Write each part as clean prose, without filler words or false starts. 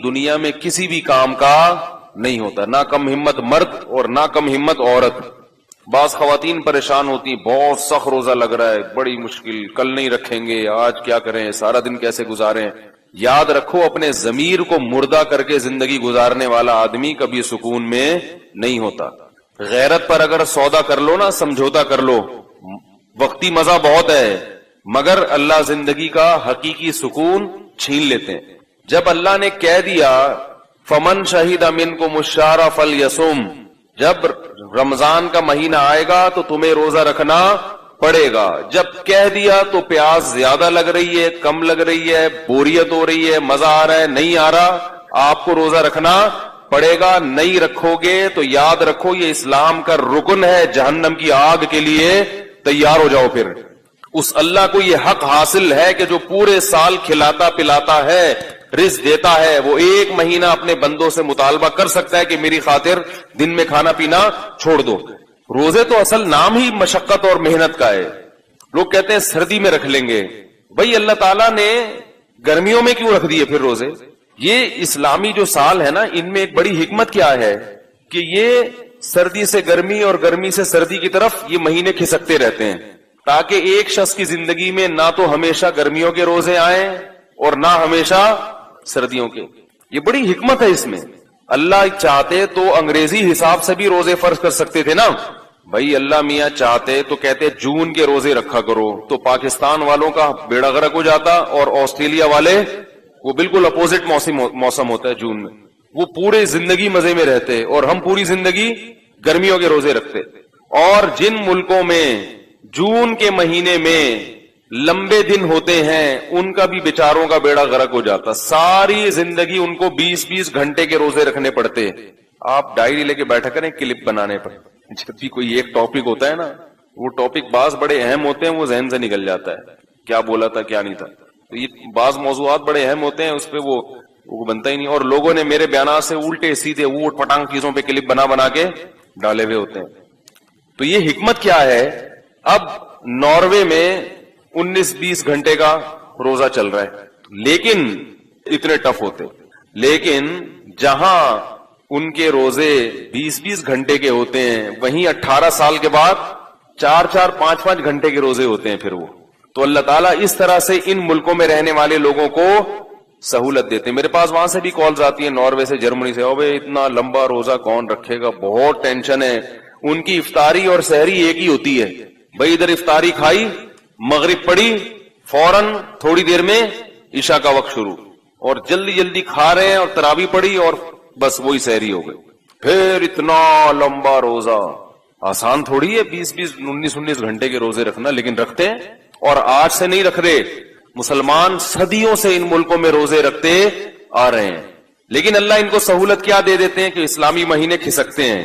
دنیا میں کسی بھی کام کا نہیں ہوتا، نہ کم ہمت مرد اور نہ کم ہمت عورت. بعض خواتین پریشان ہوتی، بہت سخت روزہ لگ رہا ہے، بڑی مشکل، کل نہیں رکھیں گے، آج کیا کریں، سارا دن کیسے گزاریں. یاد رکھو اپنے ضمیر کو مردہ کر کے زندگی گزارنے والا آدمی کبھی سکون میں نہیں ہوتا. غیرت پر اگر سودا کر لو نا، سمجھوتا کر لو، وقتی مزہ بہت ہے مگر اللہ زندگی کا حقیقی سکون چھین لیتے ہیں. جب اللہ نے کہہ دیا فمن شہید منکم الشہر فلیصم، جب رمضان کا مہینہ آئے گا تو تمہیں روزہ رکھنا پڑے گا. جب کہہ دیا تو پیاس زیادہ لگ رہی ہے، کم لگ رہی ہے، بوریت ہو رہی ہے، مزہ آ رہا ہے، نہیں آ رہا، آپ کو روزہ رکھنا پڑے گا. نہیں رکھو گے تو یاد رکھو یہ اسلام کا رکن ہے، جہنم کی آگ کے لیے تیار ہو جاؤ. پھر اس اللہ کو یہ حق حاصل ہے کہ جو پورے سال کھلاتا پلاتا ہے، رزق دیتا ہے، وہ ایک مہینہ اپنے بندوں سے مطالبہ کر سکتا ہے کہ میری خاطر دن میں کھانا پینا چھوڑ دو. روزے تو اصل نام ہی مشقت اور محنت کا ہے. لوگ کہتے ہیں سردی میں رکھ لیں گے، بھئی اللہ تعالیٰ نے گرمیوں میں کیوں رکھ دیے پھر روزے؟ یہ اسلامی جو سال ہے نا، ان میں ایک بڑی حکمت کیا ہے کہ یہ سردی سے گرمی اور گرمی سے سردی کی طرف یہ مہینے کھسکتے رہتے ہیں، تاکہ ایک شخص کی زندگی میں نہ تو ہمیشہ گرمیوں کے روزے آئیں اور نہ ہمیشہ سردیوں کے. یہ بڑی حکمت ہے اس میں. اللہ چاہتے تو انگریزی حساب سے بھی روزے فرض کر سکتے تھے نا. بھائی اللہ میاں چاہتے تو کہتے جون کے روزے رکھا کرو، تو پاکستان والوں کا بیڑا غرق ہو جاتا، اور آسٹریلیا والے وہ بالکل اپوزٹ موسم ہوتا ہے جون میں، وہ پورے زندگی مزے میں رہتے، اور ہم پوری زندگی گرمیوں کے روزے رکھتے. اور جن ملکوں میں جون کے مہینے میں لمبے دن ہوتے ہیں ان کا بھی بیچاروں کا بیڑا غرق ہو جاتا، ساری زندگی ان کو 20-20 گھنٹے کے روزے رکھنے پڑتے. آپ ڈائری لے کے بیٹھا کریں کلپ بنانے پر، جب بھی کوئی ایک ٹاپک ہوتا ہے نا، وہ ٹاپک بعض بڑے اہم ہوتے ہیں، وہ ذہن سے نکل جاتا ہے، کیا بولا تھا کیا نہیں تھا. تو یہ بعض موضوعات بڑے اہم ہوتے ہیں، اس پہ وہ بنتا ہی نہیں، اور لوگوں نے میرے بیانات سے الٹے سیدھے اوٹ پٹانگ چیزوں پہ کلپ بنا کے ڈالے ہوئے ہوتے ہیں. تو یہ حکمت کیا ہے؟ اب ناروے میں 19-20 گھنٹے کا روزہ چل رہا ہے، لیکن اتنے ٹف ہوتے، لیکن جہاں ان کے روزے 20-20 گھنٹے کے ہوتے ہیں وہیں 18 سال کے بعد 4-4 5-5 گھنٹے کے روزے ہوتے ہیں پھر وہ. تو اللہ تعالیٰ اس طرح سے ان ملکوں میں رہنے والے لوگوں کو سہولت دیتے ہیں. میرے پاس وہاں سے بھی کالز آتی ہیں، ناروے سے، جرمنی سے، او بھائی اتنا لمبا روزہ کون رکھے گا، بہت ٹینشن ہے. ان کی افطاری اور سحری ایک ہی ہوتی ہے، بھائی ادھر افطاری کھائی، مغرب پڑی، فوراً تھوڑی دیر میں عشاء کا وقت شروع، اور جلدی جلدی کھا رہے ہیں، اور تراویح پڑی اور بس وہی سحری ہو گئی. پھر اتنا لمبا روزہ آسان تھوڑی ہے 20-20 19-19 گھنٹے کے روزے رکھنا، لیکن رکھتے ہیں. اور آج سے نہیں رکھ رہے، مسلمان صدیوں سے ان ملکوں میں روزے رکھتے آ رہے ہیں. لیکن اللہ ان کو سہولت کیا دے دیتے ہیں کہ اسلامی مہینے کھسکتے ہیں،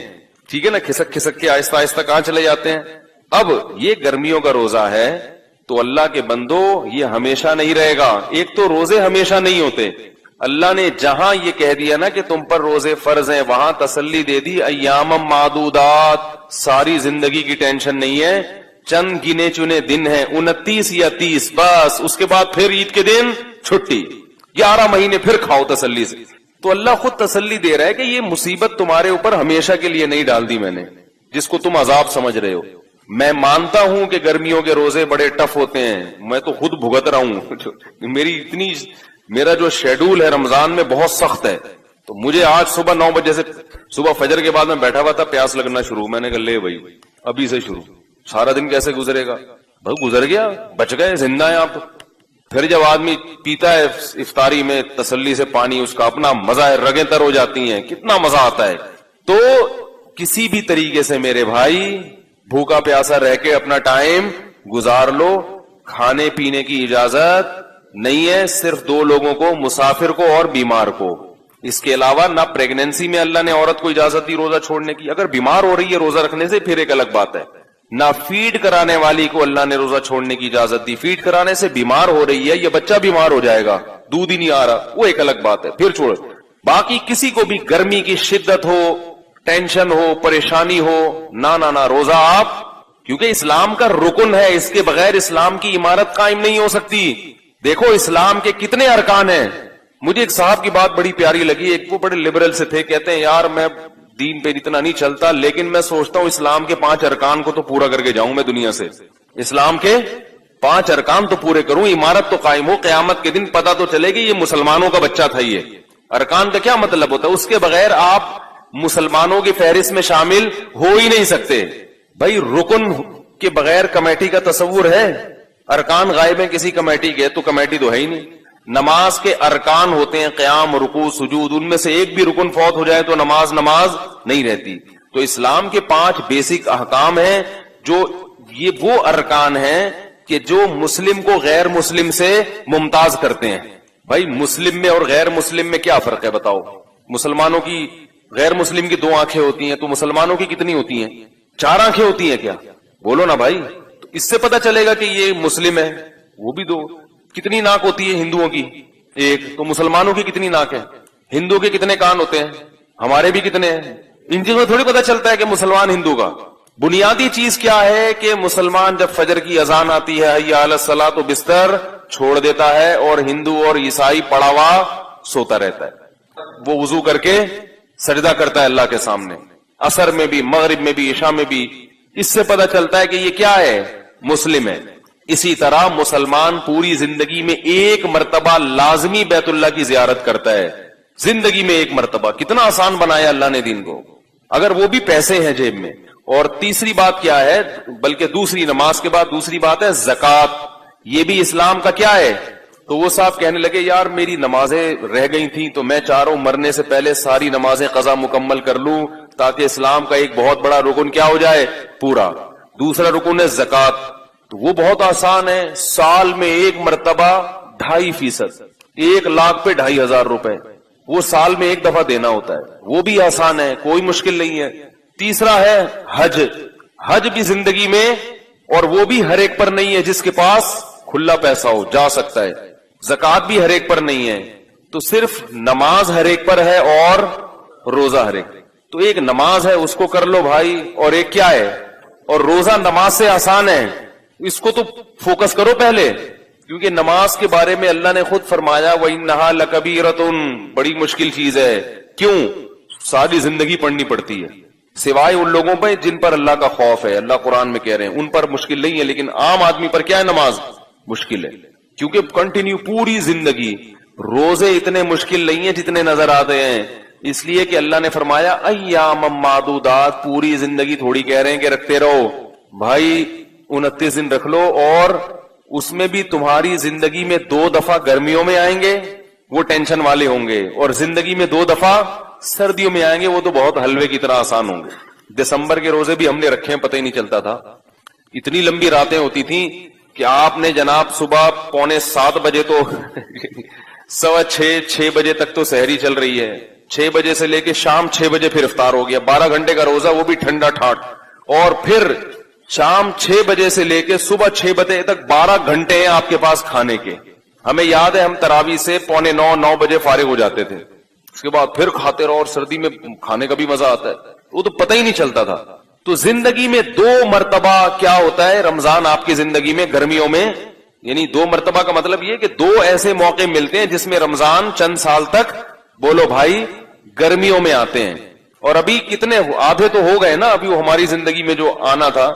ٹھیک ہے نا، کھسک کھسک کے آہستہ آہستہ کہاں چلے جاتے ہیں. اب یہ گرمیوں کا روزہ ہے تو اللہ کے بندو یہ ہمیشہ نہیں رہے گا. ایک تو روزے ہمیشہ نہیں ہوتے، اللہ نے جہاں یہ کہہ دیا نا کہ تم پر روزے فرض ہیں، وہاں تسلی دے دی ایام معدودات، ساری زندگی کی ٹینشن نہیں ہے، چند گنے چنے دن ہیں، 29 یا 30، بس اس کے بعد پھر عید کے دن چھٹی، 11 مہینے پھر کھاؤ تسلی سے. تو اللہ خود تسلی دے رہا ہے کہ یہ مصیبت تمہارے اوپر ہمیشہ کے لیے نہیں ڈال دی میں نے، جس کو تم عذاب سمجھ رہے ہو. میں مانتا ہوں کہ گرمیوں کے روزے بڑے ٹف ہوتے ہیں، میں تو خود بھگت رہا ہوں، میرا جو شیڈول ہے رمضان میں بہت سخت ہے. تو مجھے آج صبح 9 بجے سے، صبح فجر کے بعد میں بیٹھا ہوا تھا، پیاس لگنا شروع، میں نے کہا لے بھائی ابھی سے شروع، سارا دن کیسے گزرے گا؟ بھائی گزر گیا، بچ گئے، زندہ ہیں آپ. پھر جب آدمی پیتا ہے افطاری میں تسلی سے پانی، اس کا اپنا مزہ ہے، رگیں تر ہو جاتی ہیں، کتنا مزہ آتا ہے. تو کسی بھی طریقے سے میرے بھائی بھوکا پیاسا رہ کے اپنا ٹائم گزار لو. کھانے پینے کی اجازت نہیں ہے، صرف 2 لوگوں کو، مسافر کو اور بیمار کو. اس کے علاوہ نہ پریگنینسی میں اللہ نے عورت کو اجازت دی روزہ چھوڑنے کی، اگر بیمار ہو رہی ہے روزہ رکھنے سے پھر ایک الگ بات ہے. نہ فیڈ کرانے والی کو اللہ نے روزہ چھوڑنے کی اجازت دی، فیڈ کرانے سے بیمار ہو رہی ہے، یہ بچہ بیمار ہو جائے گا، دودھ ہی نہیں آ رہا، وہ ایک الگ بات ہے، پھر چھوڑ. باقی کسی کو بھی گرمی کی شدت ہو، ٹینشن ہو، پریشانی ہو، نہ روزہ آپ، کیونکہ اسلام کا رکن ہے، اس کے بغیر اسلام کی عمارت قائم نہیں ہو سکتی. دیکھو اسلام کے کتنے ارکان ہیں، مجھے ایک صاحب کی بات بڑی پیاری لگی. ایک وہ بڑے لبرل سے تھے, کہتے ہیں یار میں دین پہ اتنا نہیں چلتا, لیکن میں سوچتا ہوں اسلام کے 5 ارکان کو تو پورا کر کے جاؤں میں دنیا سے. اسلام کے 5 ارکان تو پورے کروں, عمارت تو قائم ہو, قیامت کے دن پتہ تو چلے گی یہ مسلمانوں کا بچہ تھا. یہ ارکان کا کیا مطلب ہوتا ہے؟ اس کے بغیر آپ مسلمانوں کی فہرست میں شامل ہو ہی نہیں سکتے. بھائی رکن کے بغیر کمیٹی کا تصور ہے؟ ارکان غائب ہیں کسی کمیٹی کے, تو کمیٹی تو ہے ہی نہیں. نماز کے ارکان ہوتے ہیں قیام, رکوع, سجود, ان میں سے ایک بھی رکن فوت ہو جائے تو نماز نہیں رہتی. تو اسلام کے 5 بیسک احکام ہیں, جو یہ وہ ارکان ہیں کہ جو مسلم کو غیر مسلم سے ممتاز کرتے ہیں. بھائی مسلم میں اور غیر مسلم میں کیا فرق ہے بتاؤ؟ مسلمانوں کی غیر مسلم کی 2 آنکھیں ہوتی ہیں, تو مسلمانوں کی کتنی ہوتی ہیں؟ 4 آنکھیں ہوتی ہیں کیا؟ بولو نا بھائی. تو اس سے پتا چلے گا کہ یہ مسلم ہے. وہ بھی 2. کتنی ناک ہوتی ہے ہندوؤں کی؟ 1. تو مسلمانوں کی کتنی ناک ہے؟ ہندو کے کتنے کان ہوتے ہیں؟ ہمارے بھی کتنے ہیں؟ ان چیزوں میں تھوڑی پتا چلتا ہے کہ مسلمان ہندو کا. بنیادی چیز کیا ہے کہ مسلمان جب فجر کی اذان آتی ہے حی علی الصلاۃ تو بستر چھوڑ دیتا ہے, اور ہندو اور عیسائی پڑا ہوا سوتا رہتا ہے. وہ وضو کر کے سجدہ کرتا ہے اللہ کے سامنے, عصر میں بھی, مغرب میں بھی, عشاء میں بھی. اس سے پتا چلتا ہے کہ یہ کیا ہے؟ مسلم ہے. اسی طرح مسلمان پوری زندگی میں 1 مرتبہ لازمی بیت اللہ کی زیارت کرتا ہے, زندگی میں 1 مرتبہ. کتنا آسان بنایا اللہ نے دین کو, اگر وہ بھی پیسے ہیں جیب میں. اور تیسری بات کیا ہے, بلکہ دوسری نماز کے بعد دوسری بات ہے زکات. یہ بھی اسلام کا کیا ہے؟ تو وہ صاحب کہنے لگے یار میری نمازیں رہ گئی تھیں, تو میں چاہ رہا ہوں مرنے سے پہلے ساری نمازیں قضا مکمل کر لوں, تاکہ اسلام کا ایک بہت بڑا رکن کیا ہو جائے؟ پورا. دوسرا رکن ہے زکات. تو وہ بہت آسان ہے, سال میں 1 مرتبہ 2.5%, 1 لاکھ پہ 2,500 روپے, وہ سال میں 1 دفعہ دینا ہوتا ہے. وہ بھی آسان ہے, کوئی مشکل نہیں ہے. تیسرا ہے حج. حج بھی زندگی میں, اور وہ بھی ہر ایک پر نہیں ہے جس کے پاس کھلا پیسہ ہو جا سکتا ہے. زکات بھی ہر ایک پر نہیں ہے, تو صرف نماز ہر ایک پر ہے اور روزہ ہر ایک. تو ایک نماز ہے اس کو کر لو بھائی, اور ایک کیا ہے؟ اور روزہ نماز سے آسان ہے, اس کو تو فوکس کرو پہلے, کیونکہ نماز کے بارے میں اللہ نے خود فرمایا وَإِنَّهَا لَكَبِيرَةٌ, بڑی مشکل چیز ہے. کیوں؟ ساری زندگی پڑھنی پڑتی ہے, سوائے ان لوگوں پہ جن پر اللہ کا خوف ہے. اللہ قرآن میں کہہ رہے ہیں ان پر مشکل نہیں ہے, لیکن عام آدمی پر کیا ہے؟ نماز مشکل ہے, کیونکہ کنٹینیو پوری زندگی. روزے اتنے مشکل نہیں ہیں جتنے نظر آتے ہیں, اس لیے کہ اللہ نے فرمایا ایام معدودات, پوری زندگی تھوڑی کہہ رہے ہیں کہ رکھتے رہو بھائی, 29 دن رکھ لو, اور اس میں بھی تمہاری زندگی میں 2 دفعہ گرمیوں میں آئیں گے, وہ ٹینشن والے ہوں گے, اور زندگی میں 2 دفعہ سردیوں میں آئیں گے, وہ تو بہت حلوے کی طرح آسان ہوں گے. دسمبر کے روزے بھی ہم نے رکھے ہیں, پتہ ہی نہیں چلتا تھا. اتنی لمبی راتیں ہوتی تھیں کہ آپ نے جناب صبح 6:45 بجے تو 6:15 بجے تک تو سحری چل رہی ہے, 6 بجے سے لے کے شام 6 بجے پھر افطار ہو گیا. 12 گھنٹے کا روزہ, وہ بھی ٹھنڈا ٹھاٹ, اور پھر شام 6 بجے سے لے کے صبح 6 بجے تک 12 گھنٹے ہیں آپ کے پاس کھانے کے. ہمیں یاد ہے ہم تراویح سے 8:45-9 بجے فارغ ہو جاتے تھے, اس کے بعد پھر کھاتے رہو, اور سردی میں کھانے کا بھی مزہ آتا ہے, وہ تو پتہ ہی نہیں چلتا تھا. تو زندگی میں 2 مرتبہ کیا ہوتا ہے رمضان آپ کی زندگی میں گرمیوں میں, یعنی 2 مرتبہ کا مطلب یہ کہ 2 ایسے موقع ملتے ہیں جس میں رمضان چند سال تک, بولو بھائی, گرمیوں میں آتے ہیں. اور ابھی کتنے آدھے تو ہو گئے نا, ابھی وہ ہماری زندگی میں جو آنا تھا,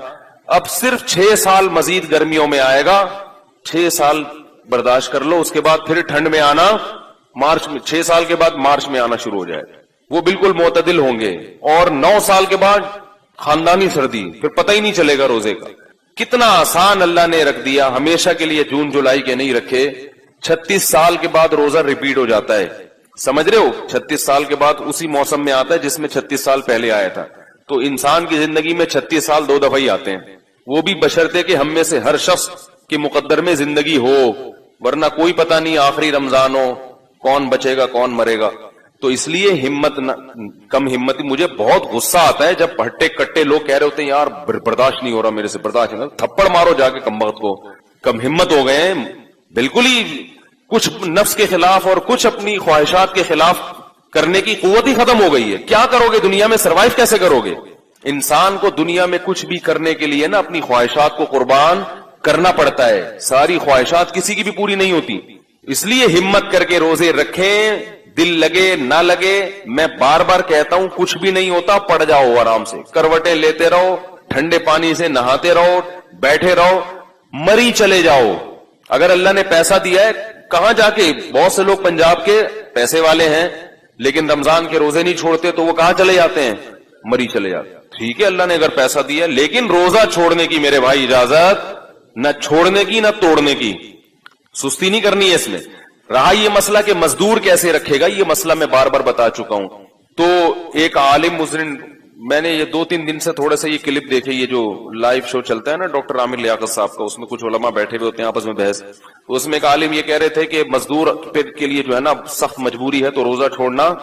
اب صرف 6 سال مزید گرمیوں میں آئے گا. 6 سال برداشت کر لو, اس کے بعد پھر ٹھنڈ میں آنا مارچ میں, 6 سال کے بعد مارچ میں آنا شروع ہو جائے, وہ بالکل معتدل ہوں گے. اور 9 سال کے بعد خاندانی سردی, پھر پتہ ہی نہیں چلے گا روزے کا. کتنا آسان اللہ نے رکھ دیا, ہمیشہ کے لیے جون جولائی کے نہیں رکھے. 36 سال کے بعد روزہ ریپیٹ ہو جاتا ہے, سمجھ رہے ہو؟ 36 سال کے بعد اسی موسم میں آتا ہے جس میں 36 سال پہلے آیا تھا. تو انسان کی زندگی میں 36 سال 2 دفعہ ہی آتے ہیں, وہ بھی بشرطے کہ ہم میں سے ہر شخص کے مقدر میں زندگی ہو, ورنہ کوئی پتہ نہیں آخری رمضان ہو کون بچے گا کون مرے گا. تو اس لیے ہمت کم ہمتی. مجھے بہت غصہ آتا ہے جب ہٹے کٹے لوگ کہہ رہے ہوتے ہیں یار برداشت نہیں ہو رہا میرے سے, برداشت نہیں, تھپڑ مارو جا کے کم وقت کو, کم ہمت ہو گئے ہیں بالکل ہی. کچھ نفس کے خلاف اور کچھ اپنی خواہشات کے خلاف کرنے کی قوت ہی ختم ہو گئی ہے. کیا کرو گے دنیا میں, سروائیو کیسے کرو گے؟ انسان کو دنیا میں کچھ بھی کرنے کے لیے نا اپنی خواہشات کو قربان کرنا پڑتا ہے. ساری خواہشات کسی کی بھی پوری نہیں ہوتی. اس لیے ہمت کر کے روزے رکھیں، دل لگے نہ لگے، میں بار بار کہتا ہوں کچھ بھی نہیں ہوتا، پڑ جاؤ آرام سے، کروٹیں لیتے رہو، ٹھنڈے پانی سے نہاتے رہو، بیٹھے رہو، مری چلے جاؤ۔ اگر اللہ نے پیسہ دیا ہے، کہاں جا کے، بہت سے لوگ پنجاب کے پیسے والے ہیں لیکن رمضان کے روزے نہیں چھوڑتے، تو وہ کہاں چلے جاتے ہیں؟ مری چلے جاتے ہیں۔ ٹھیک ہے، اللہ نے اگر پیسہ دیا، لیکن روزہ چھوڑنے کی میرے بھائی اجازت نہ، چھوڑنے کی نہ توڑنے کی، سستی نہیں کرنی ہے اس میں۔ رہا یہ مسئلہ کہ مزدور کیسے رکھے گا، یہ مسئلہ میں بار بار بتا چکا ہوں۔ تو ایک عالم مزرن، میں نے یہ 2-3 دن سے تھوڑا سا یہ کلپ دیکھے، یہ جو لائیو شو چلتا ہے نا ڈاکٹر عامر لیاقت صاحب کا، اس میں کچھ علماء بیٹھے ہوئے ہوتے ہیں آپس میں بحث، تو اس میں ایک عالم یہ کہہ رہے تھے کہ مزدور کے لیے جو ہے نا سخت مجبوری ہے تو روزہ چھوڑنا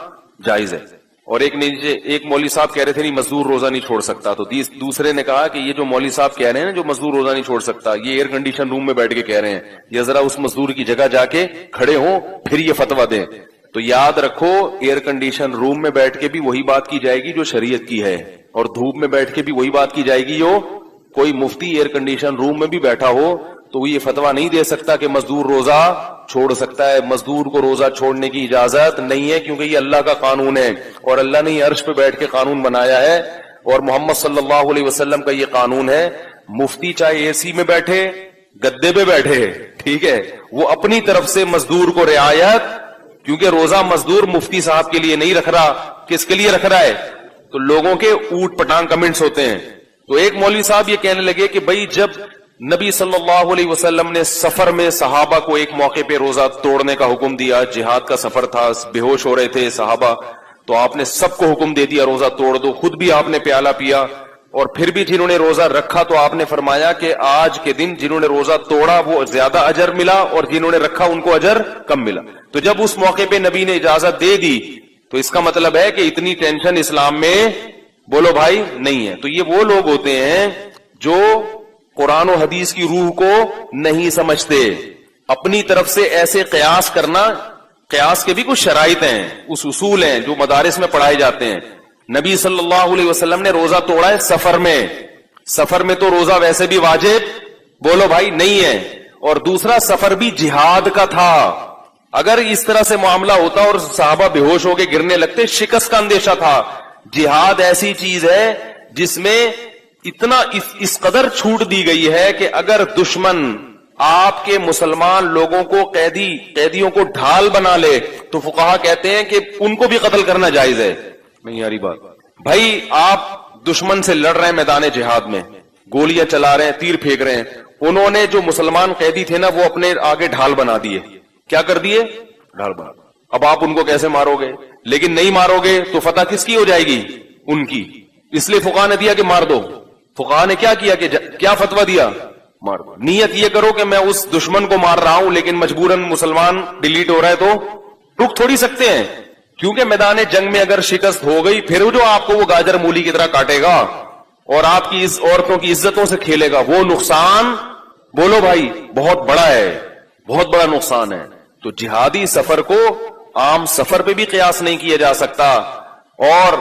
جائز ہے، اور ایک مولوی صاحب کہہ رہے تھے نہیں مزدور روزہ نہیں چھوڑ سکتا، تو دوسرے نے کہا کہ یہ جو مولوی صاحب کہہ رہے ہیں نا جو مزدور روزہ نہیں چھوڑ سکتا، یہ ایئر کنڈیشن روم میں بیٹھ کے کہہ رہے ہیں، یہ ذرا اس مزدور کی جگہ جا کے کھڑے ہوں پھر یہ فتویٰ دیں۔ تو یاد رکھو، ایئر کنڈیشن روم میں بیٹھ کے بھی وہی بات کی جائے گی جو شریعت کی ہے، اور دھوپ میں بیٹھ کے بھی وہی بات کی جائے گی۔ جو کوئی مفتی ایئر کنڈیشن روم میں بھی بیٹھا ہو تو وہ یہ فتویٰ نہیں دے سکتا کہ مزدور روزہ چھوڑ سکتا ہے۔ مزدور کو روزہ چھوڑنے کی اجازت نہیں ہے، کیونکہ یہ اللہ کا قانون ہے، اور اللہ نے عرش پہ بیٹھ کے قانون بنایا ہے، اور محمد صلی اللہ علیہ وسلم کا یہ قانون ہے۔ مفتی چاہے اے سی میں بیٹھے، گدے پہ بیٹھے، ٹھیک ہے، وہ اپنی طرف سے مزدور کو رعایت، کیونکہ روزہ مزدور مفتی صاحب کے لیے نہیں رکھ رہا، کس کے لیے رکھ رہا ہے؟ تو لوگوں کے اوٹ پٹانگ کمنٹس ہوتے ہیں۔ تو ایک مولوی صاحب یہ کہنے لگے کہ بھائی جب نبی صلی اللہ علیہ وسلم نے سفر میں صحابہ کو ایک موقع پہ روزہ توڑنے کا حکم دیا، جہاد کا سفر تھا، بے ہوش ہو رہے تھے صحابہ، تو آپ نے سب کو حکم دے دیا روزہ توڑ دو، خود بھی آپ نے پیالہ پیا، اور پھر بھی جنہوں نے روزہ رکھا تو آپ نے فرمایا کہ آج کے دن جنہوں نے روزہ توڑا وہ زیادہ اجر ملا، اور جنہوں نے رکھا ان کو اجر کم ملا۔ تو جب اس موقع پہ نبی نے اجازت دے دی تو اس کا مطلب ہے کہ اتنی ٹینشن اسلام میں، بولو بھائی، نہیں ہے۔ تو یہ وہ لوگ ہوتے ہیں جو قرآن و حدیث کی روح کو نہیں سمجھتے، اپنی طرف سے ایسے قیاس کرنا، قیاس کے بھی کچھ شرائط ہیں، اس اصول ہیں جو مدارس میں پڑھائے جاتے ہیں۔ نبی صلی اللہ علیہ وسلم نے روزہ توڑا ہے سفر میں، سفر میں تو روزہ ویسے بھی واجب، بولو بھائی، نہیں ہے، اور دوسرا سفر بھی جہاد کا تھا۔ اگر اس طرح سے معاملہ ہوتا اور صحابہ بے ہوش ہو کے گرنے لگتے، شکست کا اندیشہ تھا۔ جہاد ایسی چیز ہے جس میں اتنا اس قدر چھوٹ دی گئی ہے کہ اگر دشمن آپ کے مسلمان لوگوں کو قیدیوں کو ڈھال بنا لے تو فقہا کہتے ہیں کہ ان کو بھی قتل کرنا جائز ہے۔ نہیں یاری بات بھائی، آپ دشمن سے لڑ رہے ہیں میدان جہاد میں، گولیاں چلا رہے ہیں، تیر پھینک رہے ہیں، انہوں نے جو مسلمان قیدی تھے نا وہ اپنے آگے ڈھال بنا دیے، کیا کر دیے؟ ڈھال بنا۔ اب آپ ان کو کیسے مارو گے؟ لیکن نہیں مارو گے تو فتح کس کی ہو جائے گی؟ ان کی۔ اس لیے فقہا نے دیا کہ مار دو۔ فقہا نے کیا کیا کہ کیا فتویٰ دیا؟ مار دو۔ نیت یہ کرو کہ میں اس دشمن کو مار رہا ہوں لیکن مجبوراً مسلمان ڈیلیٹ ہو رہا ہے تو رک تھوڑی سکتے ہیں، کیونکہ میدان جنگ میں اگر شکست ہو گئی پھر جو آپ کو وہ گاجر مولی کی طرح کاٹے گا اور آپ کی اس عورتوں کی عزتوں سے کھیلے گا، وہ نقصان، بولو بھائی، بہت بڑا ہے، بہت بڑا نقصان ہے۔ تو جہادی سفر کو عام سفر پہ بھی قیاس نہیں کیا جا سکتا، اور